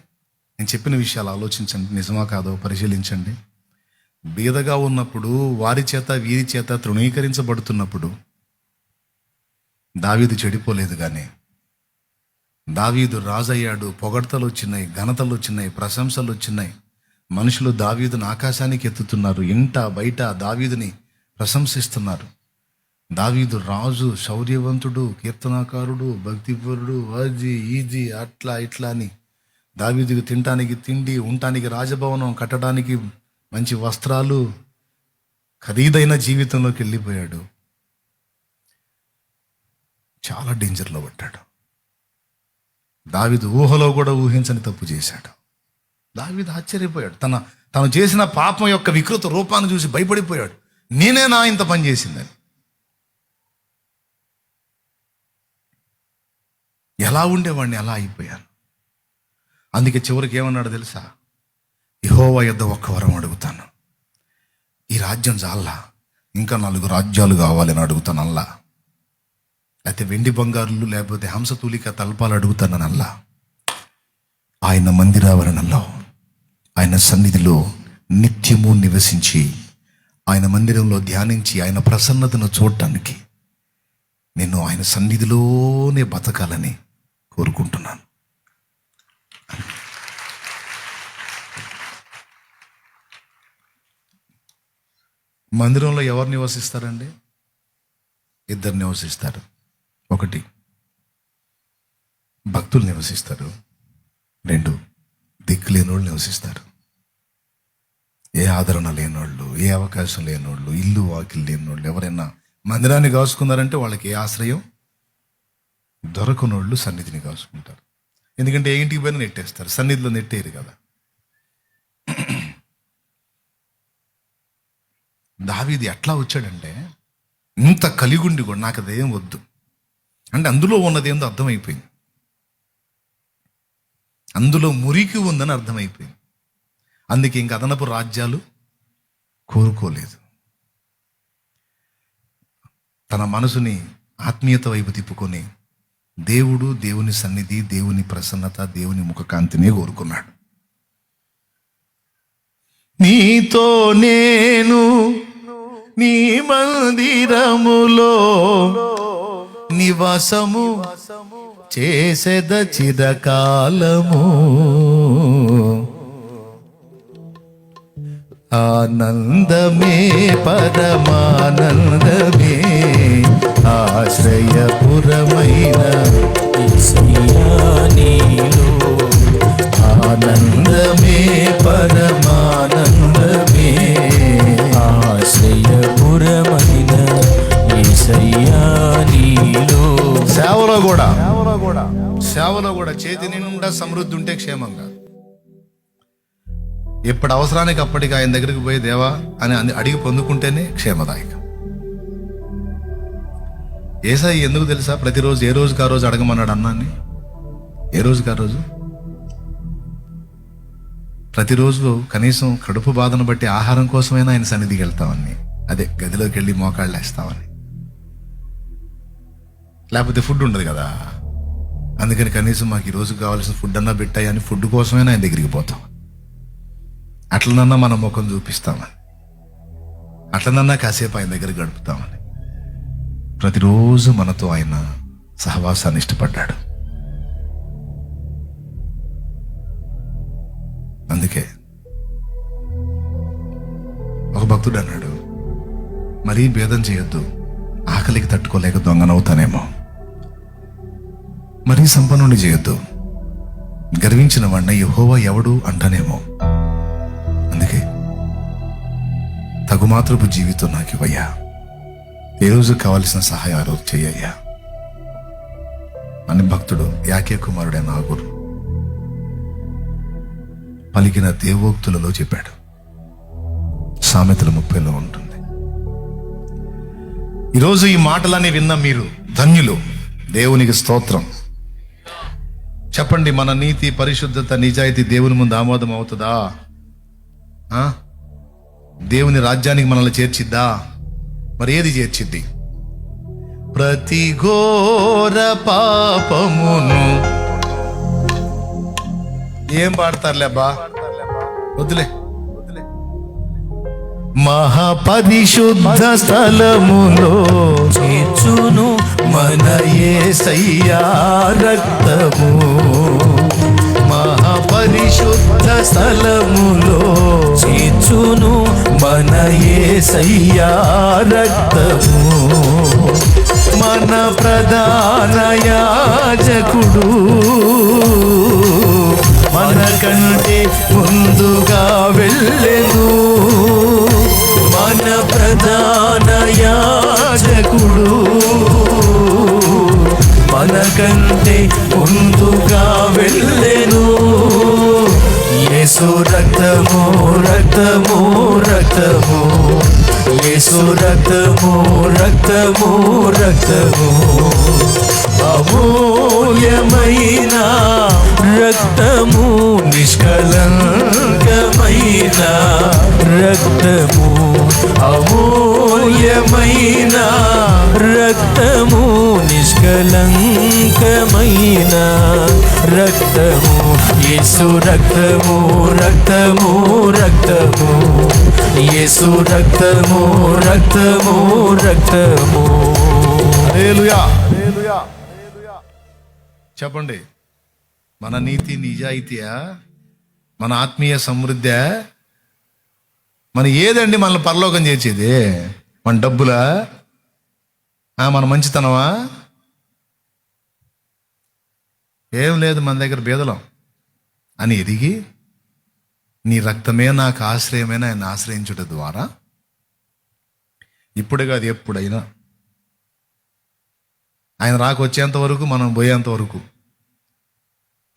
నేను చెప్పిన విషయాలు ఆలోచించండి, నిజమా కాదో పరిశీలించండి. బీదగా ఉన్నప్పుడు, వారి చేత వీరి చేత తృణీకరించబడుతున్నప్పుడు దావీదు చెడిపోలేదు. కానీ దావీదు రాజయ్యాడు. పొగడ్తలు వచ్చినాయి, ఘనతలు వచ్చినాయి, ప్రశంసలు వచ్చినాయి. మనుషులు దావీదుని ఆకాశానికి ఎత్తుతున్నారు. ఇంట బయట దావీదుని ప్రశంసిస్తున్నారు. దావీదు రాజు, శౌర్యవంతుడు, కీర్తనాకారుడు, భక్తిపరుడు, అది ఇది అట్లా ఇట్లా అని దావీదుకి తినటానికి తిండి, ఉండటానికి రాజభవనం, కట్టడానికి మంచి వస్త్రాలు, ఖరీదైన జీవితంలోకి వెళ్ళిపోయాడు. చాలా డేంజర్లో పడ్డాడు. దావీదు ఊహలో కూడా ఊహించని తప్పు చేశాడు. దావీదు ఆశ్చర్యపోయాడు. తను చేసిన పాపం యొక్క వికృత రూపాన్ని చూసి భయపడిపోయాడు. నేనేనా ఇంత పని చేసిందని. ఎలా ఉండేవాడిని అలా అయిపోయాను. అందుకే చివరికి ఏమన్నాడు తెలుసా? యెహోవా యొద్ద ఒక్క వరం అడుగుతాను, ఈ రాజ్యం చాలా, ఇంకా 4 రాజ్యాలు కావాలని అడుగుతాను అల్లా. అయితే వెండి బంగారులు లేకపోతే హంసతూలిక తల్పాలు అడుగుతానని అల్లా. ఆయన మందిరావరణంలో, ఆయన సన్నిధిలో నిత్యము నివసించి, ఆయన మందిరంలో ధ్యానించి, ఆయన ప్రసన్నతను చూడటానికి నేను ఆయన సన్నిధిలోనే బతకాలని కోరుకుంటున్నాను. మందిరంలో ఎవరు నివసిస్తారండి? 2 నివసిస్తారు. 1 భక్తులు నివసిస్తారు, 2 దిక్కులేనోళ్ళు నివసిస్తారు. ఏ ఆదరణ లేనోళ్ళు, ఏ అవకాశం లేనోళ్ళు, ఇల్లు వాకిలు లేనోళ్ళు ఎవరైనా మందిరాన్ని కాసుకున్నారంటే వాళ్ళకి ఏ ఆశ్రయం దొరకనోళ్ళు సన్నిధిని కాసుకుంటారు. ఎందుకంటే ఏ ఇంటికి పోయినా నెట్టేస్తారు, సన్నిధిలో నెట్టేరు కదా. దావీదు ఎట్లా వచ్చాడంటే, ఇంత కలిగుండి కూడా నాకు అదేం వద్దు అంటే అందులో ఉన్నదేందో అర్థమైపోయింది. అందులో మురికి ఉందని అర్థమైపోయింది. అందుకే ఇంక అదనపు రాజ్యాలు కోరుకోలేదు. తన మనసుని ఆత్మీయత వైపు తిప్పుకొని దేవుడు, దేవుని సన్నిధి, దేవుని ప్రసన్నత, దేవుని ముఖకాంతినే కోరుకున్నాడు. నీతో నేను నీ మందిరములో నివాసము చేసేద చిరకాలము, ఆనందమే పరమానందమే ఆశ్రయపురమైన నీలో, ఆనందమే పరమానందమే ఆశ్రయపురమైన నీలో. సేవలో కూడా చేతి నిండా సమృద్ధి ఉంటే క్షేమంగా, ఎప్పుడు అవసరానికి అప్పటికి ఆయన దగ్గరికి పోయి దేవా అని అడిగి పొందుకుంటేనే క్షేమదాయకం. యేసయ్య ఎందుకు తెలుసా ప్రతిరోజు ఏ రోజుకి ఆ రోజు అడగమన్నాడు అన్నాన్ని? ఏ రోజుకి ఆ రోజు, ప్రతిరోజు కనీసం కడుపు బాధను బట్టి ఆహారం కోసమైనా ఆయన సన్నిధికి వెళ్తామని, అదే గదిలోకి వెళ్ళి మోకాళ్ళు వేస్తామని. లేకపోతే ఫుడ్ ఉండదు కదా, అందుకని కనీసం మాకు ఈ రోజు కావాల్సిన ఫుడ్ అన్నా పెట్టాయి అని ఫుడ్ కోసమైనా ఆయన దగ్గరికి పోతాం. అట్లనన్నా మన ముఖం చూపిస్తామని, అట్లనన్నా కాసేపు ఆయన దగ్గర గడుపుతామని. ప్రతిరోజు మనతో ఆయన సహవాసాన్ని ఇష్టపడ్డాడు. అందుకే ఒక భక్తుడు అన్నాడు, మరీ భేదం చేయొద్దు, ఆకలికి తట్టుకోలేక దొంగనవుతానేమో. మరీ సంపన్నుని చేయొద్దు, గర్వించిన వాడిని యెహోవా ఎవడు అంటానేమో. అందుకే తగుమాత్రపు జీవితం నాకు ఇవ్వయ్యా, ఏ రోజు కావలసిన సహాయం ఆ రోజు చెయ్యయ్యా అని భక్తుడు యాకే కుమారుడైన ఆగూరు పలికిన దేవోక్తులలో చెప్పాడు. సామెతల 30లో ఉంటుంది. ఈరోజు ఈ మాటలన్నీ విన్న మీరు ధన్యులు. దేవునికి స్తోత్రం. చెప్పండి, మన నీతి, పరిశుద్ధత, నిజాయితీ దేవుని ముందు ఆమోదం అవుతుందా? దేవుని రాజ్యానికి మనల్ని చేర్చిద్దా? మరి ఏది చేర్చిద్ది? ప్రతి ఘోర పాపమును. ఏం పాడతారులే అబ్బా, వద్దులే. మహాపరిశుద్ధ స్థలములో చేర్చును మన యేసయ్యా రక్తము. మహాపరిశుద్ధ స్థలములో చేర్చును మన యేసయ్యా రక్తము. మన ప్రధాన యాజకుడు మనకంటే ముందుగా వెళ్ళెను. మన ప్రధాన యాజకుడు మనకంటే ముందుగా వెళ్ళెను. యేసు రక్తము రక్తము రక్తము, యేసు రక్తము రక్తము రక్తము, అమూల్యమైన రక్తము, నిష్కలంకమైన రక్తము, అమూల్యమైన రక్తము, నిష్కలంకమైన రక్తము. యేసు రక్తము రక్తము రక్తము, యేసు రక్తము రక్తము రక్తము. హల్లెలూయా. చెప్పండి, మన నీతి నిజాయితీయా, మన ఆత్మీయ సమృద్ధి, మన ఏదండి మనల్ని పరలోకం చేసేది? మన డబ్బులా, మన మంచితనమా? ఏం లేదు, మన దగ్గర బేదలం అని ఎరిగి నీ రక్తమే నాకు ఆశ్రయమైన ఆయన ఆశ్రయించుట ద్వారా ఇప్పుడే కాదు ఎప్పుడైనా ఆయన రాకొచ్చేంత వరకు, మనం పోయేంత వరకు,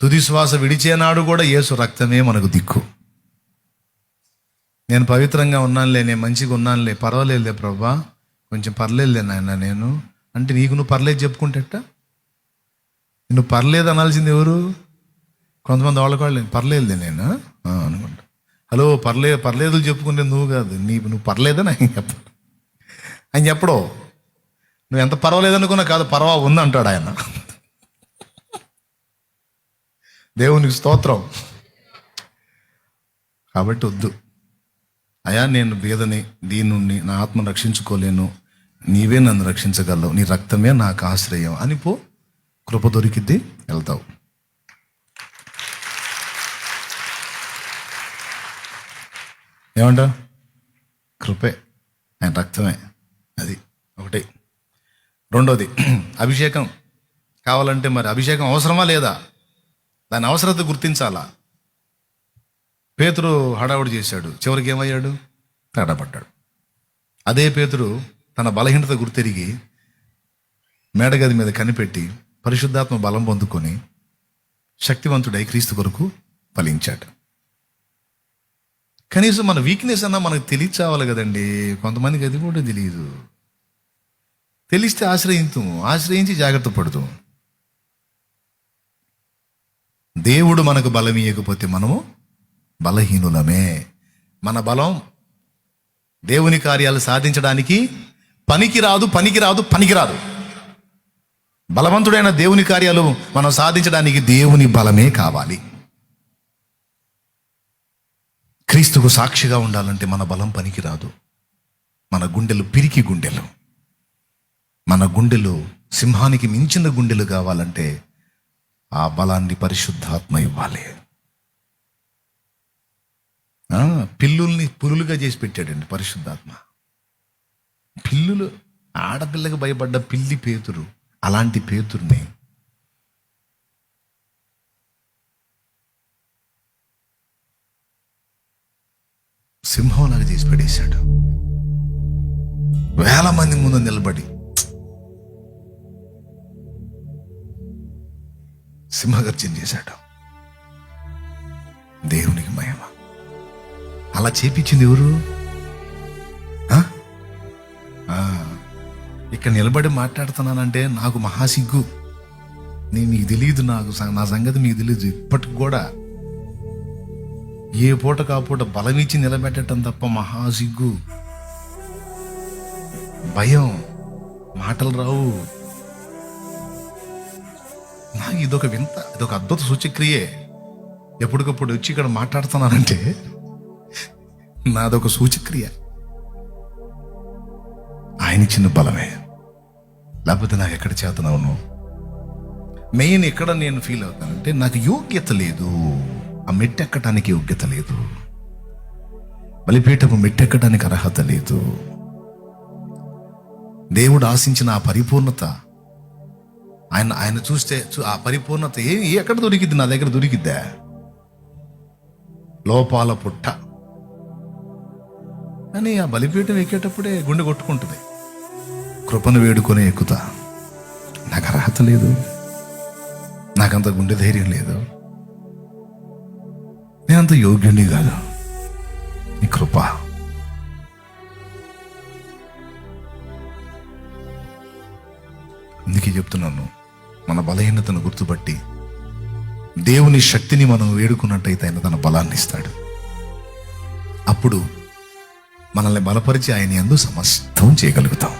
తుది శ్వాస విడిచేనాడు కూడా యేసు రక్తమే మనకు దిక్కు. నేను పవిత్రంగా ఉన్నానులే, నేను మంచిగా ఉన్నానులే, పర్వాలేదులే ప్రభా, కొంచెం పర్లేదులే నాయన నేను అంటే, నీకు నువ్వు పర్లేదు చెప్పుకుంటేట? నువ్వు పర్లేదు అనాల్సింది ఎవరు? కొంతమంది వాళ్ళ పర్లేదులే నేను అనుకుంటా. హలో, పర్లేదు చెప్పుకుంటే నువ్వు కాదు, నువ్వు పర్లేదని ఆయన చెప్పడు. ఆయన చెప్పడు. నువ్వు ఎంత పర్వాలేదనుకున్నా కాదు, పర్వా ఉందంటాడు ఆయన. దేవునికి స్తోత్రం. కాబట్టి వద్దు అయా, నేను బీదని, దీనుణ్ణి, నా ఆత్మను రక్షించుకోలేను, నీవే నన్ను రక్షించగలవు, నీ రక్తమే నాకు ఆశ్రయం అని పో, కృప దొరికిద్ది, వెళ్తావు. ఏమంటా? కృపే, ఆయన రక్తమే, అది ఒకటి. రెండోది, అభిషేకం కావాలంటే మరి అభిషేకం అవసరమా లేదా? దాని అవసరత గుర్తించాలా. పేతురు హడావుడి చేశాడు, చివరికి ఏమయ్యాడు? తడబడ్డాడు. అదే పేతురు తన బలహీనత గుర్తెరిగి మేడగది మీద కనిపెట్టి పరిశుద్ధాత్మ బలం పొందుకొని శక్తివంతుడై క్రీస్తు కొరకు ఫలించాడు. కనీసం మన వీక్నెస్ అన్నా మనకు తెలియచావాలి కదండి. కొంతమందికి అది కూడా తెలియదు. తెలిస్తే ఆశ్రయించి జాగ్రత్త పడుతాం. దేవుడు మనకు బలం ఇవ్వకపోతే మనము బలహీనులమే. మన బలం దేవుని కార్యాలు సాధించడానికి పనికిరాదు. బలవంతుడైన దేవుని కార్యాలు మనం సాధించడానికి దేవుని బలమే కావాలి. క్రీస్తుకు సాక్షిగా ఉండాలంటే మన బలం పనికిరాదు. మన గుండెలు పిరికి గుండెలు, మన గుండెలు సింహానికి మించిన గుండెలు కావాలంటే ఆ బలాన్ని పరిశుద్ధాత్మ ఇవ్వాలి. పిల్లుల్ని పులులుగా చేసి పెట్టాడండి పరిశుద్ధాత్మ. పిల్లులు, ఆడపిల్లకి భయపడ్డ పిల్లి పేతురు, అలాంటి పేతుర్ని సింహంలాగా చేసి పెట్టేశాడు. వేల మంది ముందు నిలబడి సింహగర్జన చేశాడు. దేవునికి మహిమ. అలా చేపించింది ఎవరు? ఇక్కడ నిలబడి మాట్లాడుతున్నానంటే నాకు మహాసిగ్గు. మీకు తెలియదు, నా సంగతి మీకు తెలియదు. ఇప్పటికి కూడా ఏ పూట కాపూట బలమిచ్చి నిలబెట్టడం తప్ప మహాసిగ్గు, భయం. మాటలు రావు. నాకు ఇదొక వింత, ఇదొక అద్భుత సూచక్రియే. ఎప్పటికప్పుడు వచ్చి ఇక్కడ మాట్లాడుతున్నానంటే నాదొక సూచక్రియ. ఆయన ఇచ్చిన బలమే, లేకపోతే నాకు ఎక్కడ చేతనవును. మెయిన్ ఎక్కడ నేను ఫీల్ అవుతానంటే నాకు యోగ్యత లేదు, ఆ మెట్టెక్కటానికి యోగ్యత లేదు, బలిపీఠపు మెట్టెక్కటానికి అర్హత లేదు. దేవుడు ఆశించిన ఆ పరిపూర్ణత, ఆయన చూస్తే ఆ పరిపూర్ణత ఎక్కడ దొరికిద్ది? నా దగ్గర దొరికిద్దా? లోపాల పుట్ట. కానీ ఆ బలిపీఠం ఎక్కేటప్పుడే గుండె కొట్టుకుంటుంది. కృపను వేడుకొని ఎక్కుతా, నాకు అర్హత లేదు, నాకంత గుండె ధైర్యం లేదు, నేనంత యోగ్యుని కాదు, నీ కృప. అందుకే చెప్తున్నాను, మన బలహీనతను గుర్తుపట్టి దేవుని శక్తిని మనం వేడుకున్నట్టయితే ఆయన తన బలాన్ని ఇస్తాడు. అప్పుడు మనల్ని బలపరిచి ఆయన యందు సమస్తం చేయగలుగుతాం.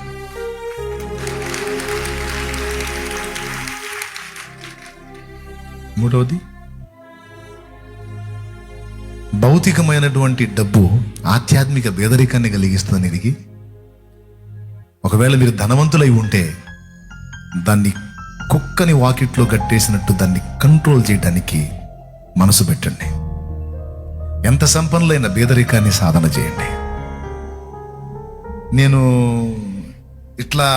మూడవది, భౌతికమైనటువంటి డబ్బు ఆధ్యాత్మిక పేదరికాన్ని కలిగిస్తుందని ఎరిగి, ఒకవేళ మీరు ధనవంతులై ఉంటే దాన్ని కుక్కని వాకిట్లో కట్టేసినట్టు దాన్ని కంట్రోల్ చేయడానికి మనసు పెట్టండి. ఎంత సంపన్నులైన పేదరికాన్ని సాధన చేయండి. నేను ఇట్లా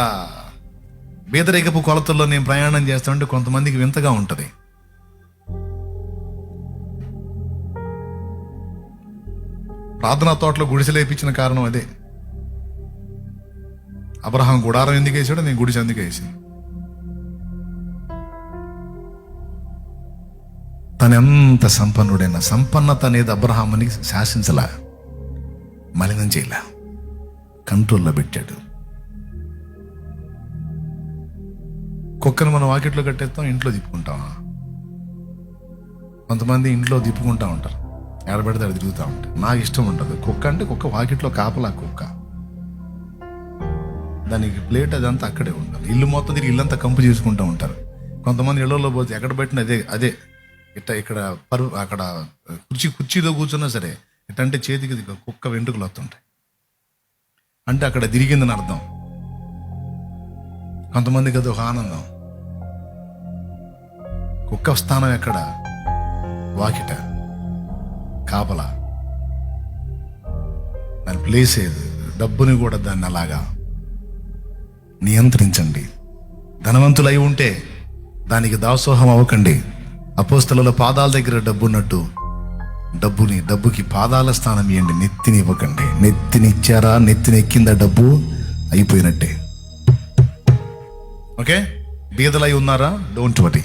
పేదరికపు కొలతల్లో నేను ప్రయాణం చేస్తానంటే కొంతమందికి వింతగా ఉంటుంది. ప్రార్థనా తోటలో గుడిసెలేపించిన కారణం అదే. అబ్రహాం గుడారం ఎందుకు వేసాడో నేను గుడిసె ఎందుకు వేసాను. తను ఎంత సంపన్నుడైనా సంపన్నత అనేది అబ్రహాముని శాసించలా, మలినం చేయలే, కంట్రోల్లో పెట్టాడు. కుక్కను మనం వాకిట్లో కట్టేస్తాం, ఇంట్లో తిప్పుకుంటామా? కొంతమంది ఇంట్లో తిప్పుకుంటా ఉంటారు, ఎడబెడితే అది తిరుగుతూ ఉంటారు. నాకు ఇష్టం ఉండదు. కుక్క అంటే కుక్క వాకిట్లో కాపలా కుక్క, దానికి ప్లేట్ అదంతా అక్కడే ఉండాలి. ఇల్లు మొత్తం తిరిగి ఇల్లంతా కంపు చేసుకుంటూ ఉంటారు. కొంతమంది ఇళ్లలో పోతే ఎక్కడ పెట్టిన అదే ఇక్కడ అక్కడ కుర్చీలో కూర్చున్నా సరే ఎట్టంటే చేతికి కుక్క వెంట్రుకలు వస్తుంటాయి అంటే అక్కడ తిరిగిందని అర్థం. కొంతమందికి అది ఒక ఆనందం. కుక్క స్థానం ఎక్కడ? వాకిట, కాపలా, దాని ప్లేస్ ఏది? డబ్బుని కూడా దాన్ని అలాగా నియంత్రించండి. ధనవంతులై ఉంటే దానికి దాసోహం అవ్వకండి. అపోస్తలుల పాదాల దగ్గర డబ్బున్నట్టు డబ్బుకి పాదాల స్థానం ఇవ్వండి, నెత్తిని ఇవ్వకండి. నెత్తిని ఇచ్చారా, నెత్తిని ఎక్కిందా డబ్బు, అయిపోయినట్టే. ఓకే, బీదలై ఉన్నారా? Don't worry.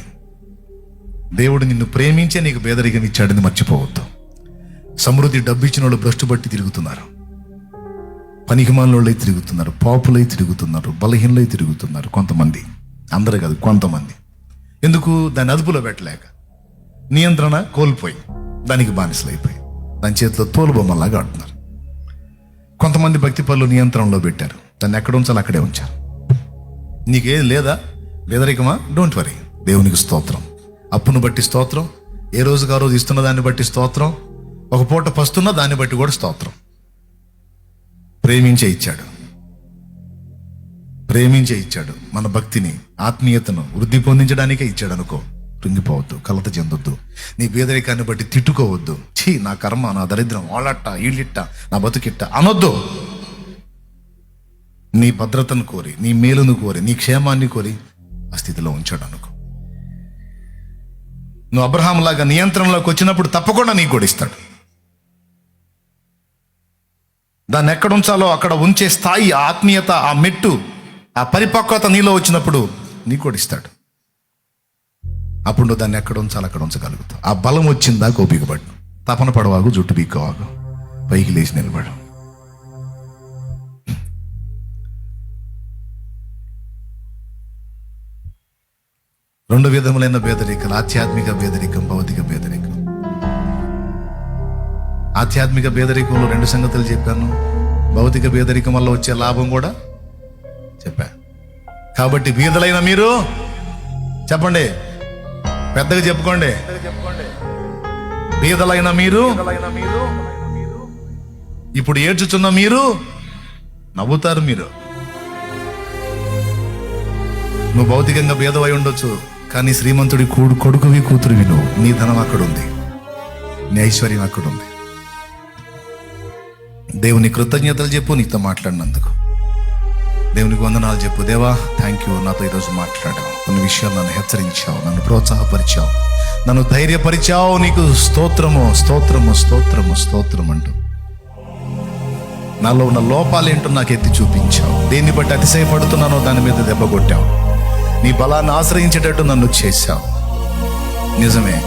దేవుడు నిన్ను ప్రేమించే నీకు పేదరికం ఇచ్చాడని మర్చిపోవద్దు. సమృద్ధి డబ్బు ఇచ్చిన వాళ్ళు భ్రష్టు బట్టి తిరుగుతున్నారు, పనికిమాలినోళ్ళై తిరుగుతున్నారు, పాపులై తిరుగుతున్నారు, బలహీనలై తిరుగుతున్నారు. కొంతమంది, అందరూ కాదు, కొంతమంది. ఎందుకు? దాన్ని అదుపులో పెట్టలేక, నియంత్రణ కోల్పోయి దానికి బానిసలైపోయి దాని చేతిలో తోలుబొమ్మలాగా ఆడుతున్నారు. కొంతమంది భక్తి పనులు నియంత్రణలో పెట్టారు, దాన్ని ఎక్కడ ఉంచాలి అక్కడే ఉంచారు. నీకేం లేదా? పేదరికమా? Don't worry. దేవునికి స్తోత్రం. అప్పును బట్టి స్తోత్రం, ఏ రోజుకు ఆ రోజు ఇస్తున్న దాన్ని బట్టి స్తోత్రం, ఒక పూట పస్తున్న దాన్ని బట్టి కూడా స్తోత్రం. ప్రేమించే ఇచ్చాడు. మన భక్తిని, ఆత్మీయతను వృద్ధి పొందించడానికే ఇచ్చాడు అనుకో. కృంగిపోవద్దు, కలత చెందొద్దు, నీ పేదరికాన్ని బట్టి తిట్టుకోవద్దు. ఛీ, నా కర్మ, నా దరిద్రం, వాళ్ళట్ట వీళ్ళిట్ట, నా బతుకిట్ట అనొద్దు. నీ భద్రతను కోరి, నీ మేలును కోరి, నీ క్షేమాన్ని కోరి ఆ స్థితిలో ఉంచాడు అనుకో. నువ్వు అబ్రహాం లాగా నియంత్రణలోకి వచ్చినప్పుడు తప్పకుండా నీకు కూడా ఇస్తాడు. దాన్ని ఎక్కడ ఉంచాలో అక్కడ ఉంచే స్థాయి, ఆత్మీయత, ఆ మెట్టు, ఆ పరిపక్వత నీలో వచ్చినప్పుడు నీకు కూడా ఇస్తాడు. అప్పుడు నువ్వు దాన్ని ఎక్కడ ఉంచాలో అక్కడ ఉంచగలుగుతావు. ఆ బలం వచ్చిందా ఓపికపడు, తపన పడవాగు, జుట్టు బీక్కవాగు, పైకి లేచి నిలబడు. రెండు విధములైన పేదరికలు, ఆధ్యాత్మిక పేదరికం, భౌతిక పేదరికం. ఆధ్యాత్మిక పేదరికంలో రెండు సంగతులు చెప్పాను. భౌతిక పేదరికం వల్ల వచ్చే లాభం కూడా చెప్పా. కాబట్టి బీదలైన మీరు, చెప్పండి పెద్దగా చెప్పుకోండి, బీదలైన మీరు, ఇప్పుడు ఏడ్చుచున్న మీరు నవ్వుతారు. మీరు నువ్వు భౌతికంగా బీదవై ఉండొచ్చు, కానీ శ్రీమంతుడి కొడుకువి కూతురువి నువ్వు. నీ ధనం అక్కడ ఉంది, నీ ఐశ్వర్యం అక్కడ ఉంది. దేవుని కృతజ్ఞతలు చెప్పు, నీతో మాట్లాడినందుకు దేవునికి వందనాలు చెప్పు. దేవా థ్యాంక్ యూ, నాతో ఈరోజు మాట్లాడావు, కొన్ని విషయాలు నన్ను హెచ్చరించావు, నన్ను ప్రోత్సాహపరిచావు, నన్ను ధైర్యపరిచావు. నీకు స్తోత్రము స్తోత్రము స్తోత్రము స్తోత్రం అంటూ నాలో ఉన్న లోపాలేంటో నాకు ఎత్తి చూపించావు. దేన్ని బట్టి అతిశయపడుతున్నానో దాని మీద దెబ్బ కొట్టావు. నీ బలాన్ని ఆశ్రయించేటట్టు నన్ను చేశావు. నిజమే,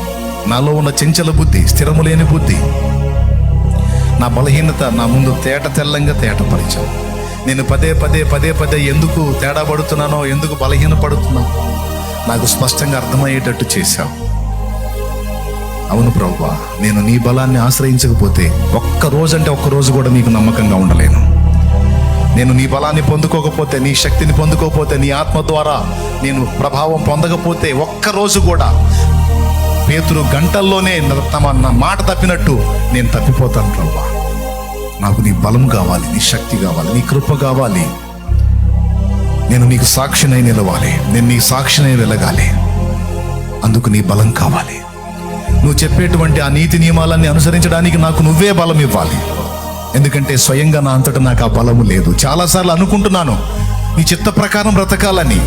నాలో ఉన్న చెంచల బుద్ధి, స్థిరము లేని బుద్ధి, నా బలహీనత నా ముందు తెల్లంగా తేటపరిచావు. నేను పదే పదే పదే పదే ఎందుకు తేడా పడుతున్నానో, ఎందుకు బలహీన పడుతున్నానో నాకు స్పష్టంగా అర్థమయ్యేటట్టు చేశావు. అవును ప్రభువా, నేను నీ బలాన్ని ఆశ్రయించకపోతే ఒక్క రోజు కూడా నీకు నమ్మకంగా ఉండలేను. నేను నీ బలాన్ని పొందుకోకపోతే, నీ శక్తిని పొందుకోకపోతే, నీ ఆత్మ ద్వారా నేను ప్రభావం పొందకపోతే ఒక్క రోజు కూడా పేతురు గంటల్లోనే నా మాట తప్పినట్టు నేను తప్పిపోతాను. ప్రభువా, నాకు నీ బలం కావాలి, నీ శక్తి కావాలి, నీ కృప కావాలి. నేను నీకు సాక్షినై నిలవాలి, నేను నీ సాక్షినై వెలగాలి. అందుకు నీ బలం కావాలి. నువ్వు చెప్పేటువంటి ఆ నీతి నియమాలన్నీ అనుసరించడానికి నాకు నువ్వే బలం ఇవ్వాలి. ఎందుకంటే స్వయంగా నా అంతటా నాకు ఆ బలము లేదు. చాలాసార్లు అనుకుంటున్నాను నీ చిత్త ప్రకారం బ్రతకాలని,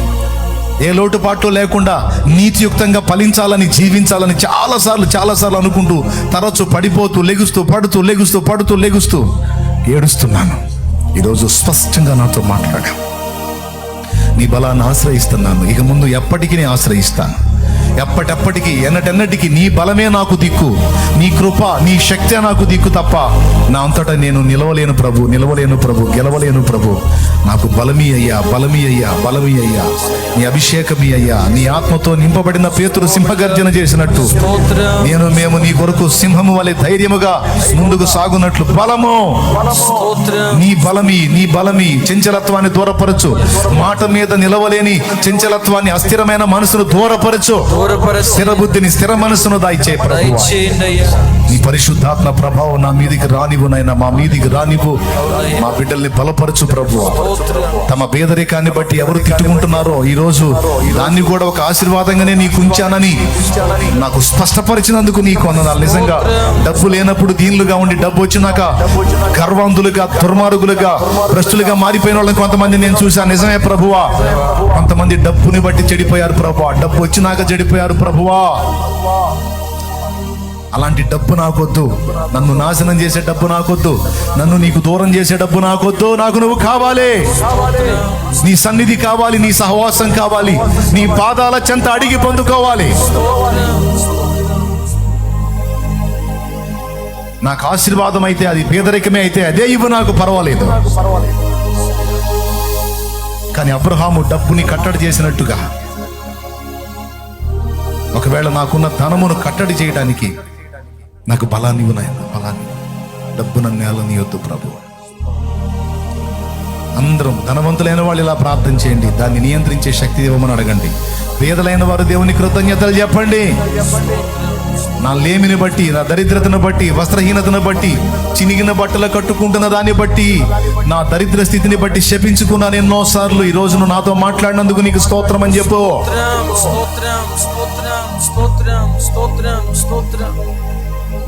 ఏ లోటుపాట్లు లేకుండా నీతియుక్తంగా ఫలించాలని, జీవించాలని చాలాసార్లు అనుకుంటూ తరచు పడిపోతూ లెగుస్తూ ఏడుస్తున్నాను. ఈరోజు స్పష్టంగా నాతో మాట్లాడా. నీ బలాన్ని ఆశ్రయిస్తున్నాను, ఇక ముందు ఎప్పటికీ ఆశ్రయిస్తాను. ఎప్పటెప్పటికీ ఎన్నటెన్నటికీ నీ బలమే నాకు దిక్కు, నీ కృప నీ శక్తే నాకు దిక్కు తప్ప నా అంతటా నేను నిలవలేను ప్రభు, గెలవలేను ప్రభు. నాకు బలమీ అయ్యా, నీ అభిషేకమీ అయ్యా. నీ ఆత్మతో నింపబడిన పేతురు సింహగర్జన చేసినట్టు మేము నీ కొరకు సింహము వలె ధైర్యముగా ముందుకు సాగునట్లు బలము, నీ బలమి చంచలత్వాన్ని దూరపరచు. మాట మీద నిలవలేని చంచలత్వాన్ని, అస్థిరమైన మనసును దూరపరచు. స్థిర బుద్ధిని, స్థిర మనసును దయచే ప్రభువా. నీ పరిశుద్ధాత్మ ప్రభావం నా మీదికి రానివ్వు నైనా, మా మీదికి రానివ్వు. మా బిడ్డల్ని బలపరచు ప్రభువా. తమ పేదరికాన్ని బట్టి ఎవరు తిట్టుకుంటున్నారో ఈరోజు దాన్ని కూడా ఒక ఆశీర్వాదంగానే నీకు ఉంచానని నాకు స్పష్టపరిచినందుకు నీకు వందనాలు. నిజంగా డబ్బు లేనప్పుడు దీనులుగా ఉండి, డబ్బు వచ్చినాక గర్వంతులుగా, దుర్మార్గులుగా, భ్రష్టులుగా మారిపోయిన వాళ్ళని కొంతమంది నేను చూశాను. నిజమే ప్రభువా, కొంతమంది డబ్బుని బట్టి చెడిపోయారు ప్రభువా, డబ్బు వచ్చినాక చెడిపోయారు ప్రభువా. అలాంటి డబ్బు నాకొద్దు, నన్ను నాశనం చేసే డబ్బు నాకొద్దు, నన్ను నీకు దూరం చేసే డబ్బు నాకొద్దు. నాకు నువ్వు కావాలి, నీ సన్నిధి కావాలి, నీ సహవాసం కావాలి, నీ పాదాల చెంత అడిగి పొందుకోవాలి. నాకు ఆశీర్వాదం అయితే అది పేదరికమే అయితే అదే ఇవ్వు, నాకు పర్వాలేదు. కానీ అబ్రహాము డబ్బుని కట్టడి చేసినట్టుగా ఒకవేళ నాకున్న ధనమును కట్టడి చేయడానికి నాకు బలాన్ని ఉన్నాయన్న, బలాన్ని, డబ్బు నన్ను నేలనీయొద్దు ప్రభు. అందరం ధనవంతులైన వాళ్ళు ఇలా ప్రార్థన చేయండి, దాన్ని నియంత్రించే శక్తి ఇవ్వమని అడగండి. పేదలైన వారు దేవుని కృతజ్ఞతలు చెప్పండి. నా లేమిని బట్టి, నా దరిద్రతను బట్టి, వస్త్రహీనతను బట్టి, చినిగిన బట్టలు కట్టుకుంటున్న దాన్ని బట్టి, నా దరిద్ర స్థితిని బట్టి శపించుకున్నాను ఎన్నోసార్లు. ఈ రోజు నువ్వు నాతో మాట్లాడినందుకు నీకు స్తోత్రం అని చెప్పు.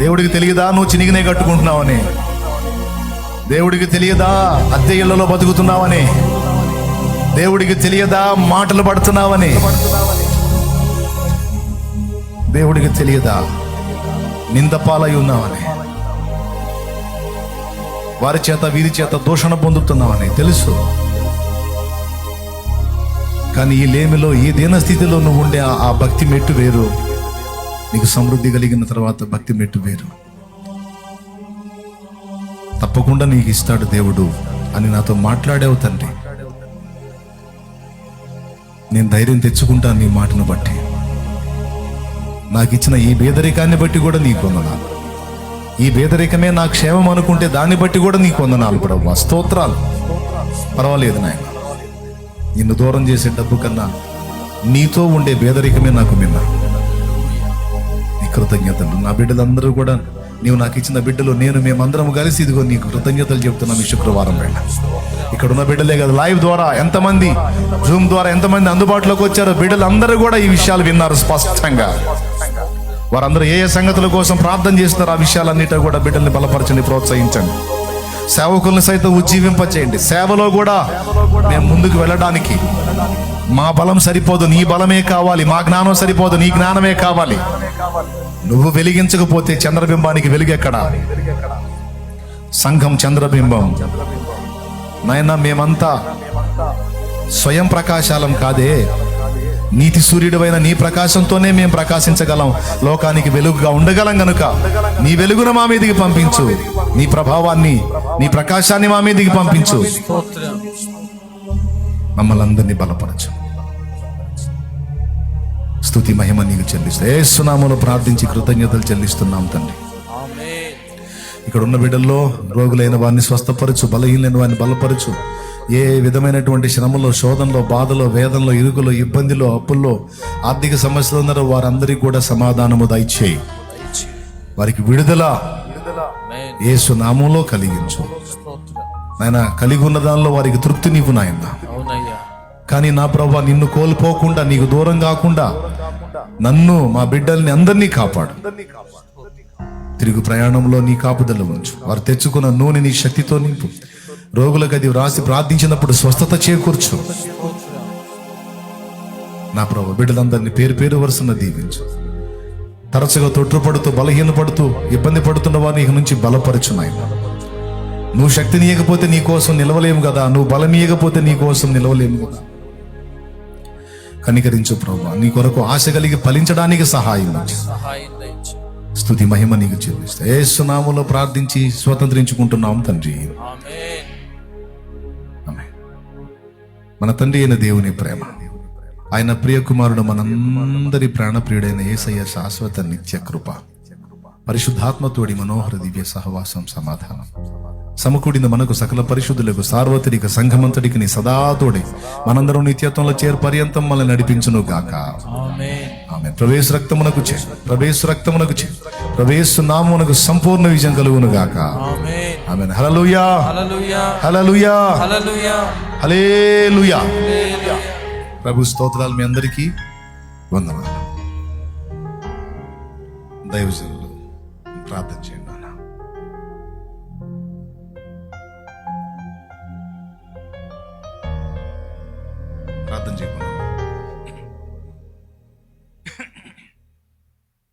దేవుడికి తెలియదా నువ్వు చినిగినే కట్టుకుంటున్నావని? దేవుడికి తెలియదా అద్దె ఇళ్లలో బతుకుతున్నావని? దేవుడికి తెలియదా మాటలు పడుతున్నావని? దేవుడికి తెలియదా నిందపాలై ఉన్నావని? వారి చేత వీరి చేత దూషణ పొందుతున్నావని తెలుసు. కానీ ఈ లేమిలో, ఈ దీన స్థితిలో నువ్వు ఉండే ఆ భక్తి మెట్టు వేరు. నీకు సమృద్ధి కలిగిన తర్వాత భక్తి మెట్టు వేరు. తప్పకుండా నీకు ఇస్తాడు దేవుడు అని నాతో మాట్లాడావు తండ్రి. నేను ధైర్యం తెచ్చుకుంటాను నీ మాటను బట్టి. నాకు ఇచ్చిన ఈ పేదరికాన్ని బట్టి కూడా నీకు వందనాలు. ఈ పేదరికమే నా క్షేమం అనుకుంటే దాన్ని బట్టి కూడా నీకు వందనాలు ప్రభువా. స్తోత్రాలు. పర్వాలేదు నాయన, నిన్ను దూరం చేసే డబ్బు కన్నా నీతో ఉండే పేదరికమే నాకు మిన్న. నీ కృతజ్ఞతలు. నా బిడ్డలందరూ కూడా నీవు నాకు ఇచ్చిన బిడ్డలు మేమందరం కలిసి ఇదిగో నీకు కృతజ్ఞతలు చెప్తున్నాం. ఈ శుక్రవారం వేళ ఇక్కడ ఉన్న బిడ్డలే కదా, లైవ్ ద్వారా ఎంతమంది, జూమ్ ద్వారా ఎంతమంది అందుబాటులోకి వచ్చారో బిడ్డలందరూ కూడా ఈ విషయాలు విన్నారు స్పష్టంగా. వారందరూ ఏ సంగతుల కోసం ప్రార్థన చేస్తున్నారు, ఆ విషయాలన్నిటి కూడా బిడ్డల్ని బలపరచండి, ప్రోత్సహించండి. సేవకులను సైతం ఉజ్జీవింపచేయండి. సేవలో కూడా మేము ముందుకు వెళ్ళడానికి మా బలం సరిపోదు, నీ బలమే కావాలి. మా జ్ఞానం సరిపోదు, నీ జ్ఞానమే కావాలి. నువ్వు వెలిగించకపోతే చంద్రబింబానికి వెలుగెక్కడా? సంఘం చంద్రబింబం. నాయనా, మేమంతా స్వయం ప్రకాశాలం కాదే, నీతి సూర్యుడివైన నీ ప్రకాశంతోనే మేము ప్రకాశించగలం, లోకానికి వెలుగుగా ఉండగలం. గనుక నీ వెలుగును మా మీదికి పంపించు, నీ ప్రభావాన్ని, నీ ప్రకాశాన్ని మా మీదికి పంపించు. మమ్మల్ని అందరినీ బలపరచు. స్తుతి మహిమ నీకు చెల్లిస్తూ యేసు నామములో ప్రార్థించి కృతజ్ఞతలు చెల్లిస్తున్నాం తండ్రి. ఇక్కడ ఉన్న బిడ్డల్లో రోగులైన వారిని స్వస్థపరచు, బలహీనైన వారిని బలపరచు. ఏ విధమైనటువంటి శ్రమలో, శోధనలో, బాధలో, వేదనలో, ఇరుకులో, ఇబ్బందిలో, అప్పుల్లో, ఆర్థిక సమస్యలు ఉన్నారో వారందరికీ కూడా సమాధానము దయచేయి. వారికి విడుదల యేసు నామములో కలిగించు నాయన. కలిగి ఉన్న దానిలో వారికి తృప్తి నీవు నాయన. కానీ నా ప్రభువా, నిన్ను కోల్పోకుండా, నీకు దూరం కాకుండా నన్ను, మా బిడ్డల్ని అందరినీ కాపాడు. తిరుగు ప్రయాణంలో నీ కాపుదల ఉంచు. వారు తెచ్చుకున్న నూనె నీ శక్తితో నింపు. రోగులకు అది రాసి ప్రార్థించినప్పుడు స్వస్థత చేకూర్చు. నా ప్రభు, బిడ్డలందరినీ పేరు పేరు వరుసన దీవించు. తరచుగా తొట్టుపడుతూ, బలహీనపడుతూ, ఇబ్బంది పడుతున్న వారిని ఇక నుంచి బలపరచు నాయన. నువ్వు శక్తిని ఇవ్వకపోతే నీ కోసం నిలవలేము కదా, నువ్వు బలం ఇవ్వకపోతే నీ కోసం నిలవలేము కదా. కనికరించు ప్రభు, నీ కొరకు ఆశ కలిగి ఫలించడానికి సహాయం. స్తుతి మహిమ నీకు చెల్లిస్తా యేసు నామములో ప్రార్థించి స్వతంత్రించుకుంటున్నాం తండ్రి. మన తండ్రి అయిన దేవుని ప్రేమ, ఆయన ప్రియ కుమారుడు, మనందరి ప్రాణప్రియుడైన యేసయ్య శాశ్వత నిత్య కృప, పరిశుద్ధాత్మతోడి మనోహర దివ్య సహవాసం, సమాధానం సమకూడిన మనకు సకల పరిశుద్ధులకు సార్వత్రిక సంఘమంతటికి నీ సదాతోడి మనందరం నిత్యత్వంలో చేరు పర్యంతం మనల్ని నడిపించును గాక. ఆమేన్. ప్రవేశ రక్తమునకు చే, ప్రవేశ రక్తమునకు చే, ప్రవేశ నామమునకు సంపూర్ణ విజయం కలుగును గాక. ఆమేన్. హల్లెలూయా, హల్లెలూయా, హల్లెలూయా. ప్రభు స్తోత్రాలు. మీ అందరికీ వందనాలు. దైవజనులు ప్రార్థన చేయండి.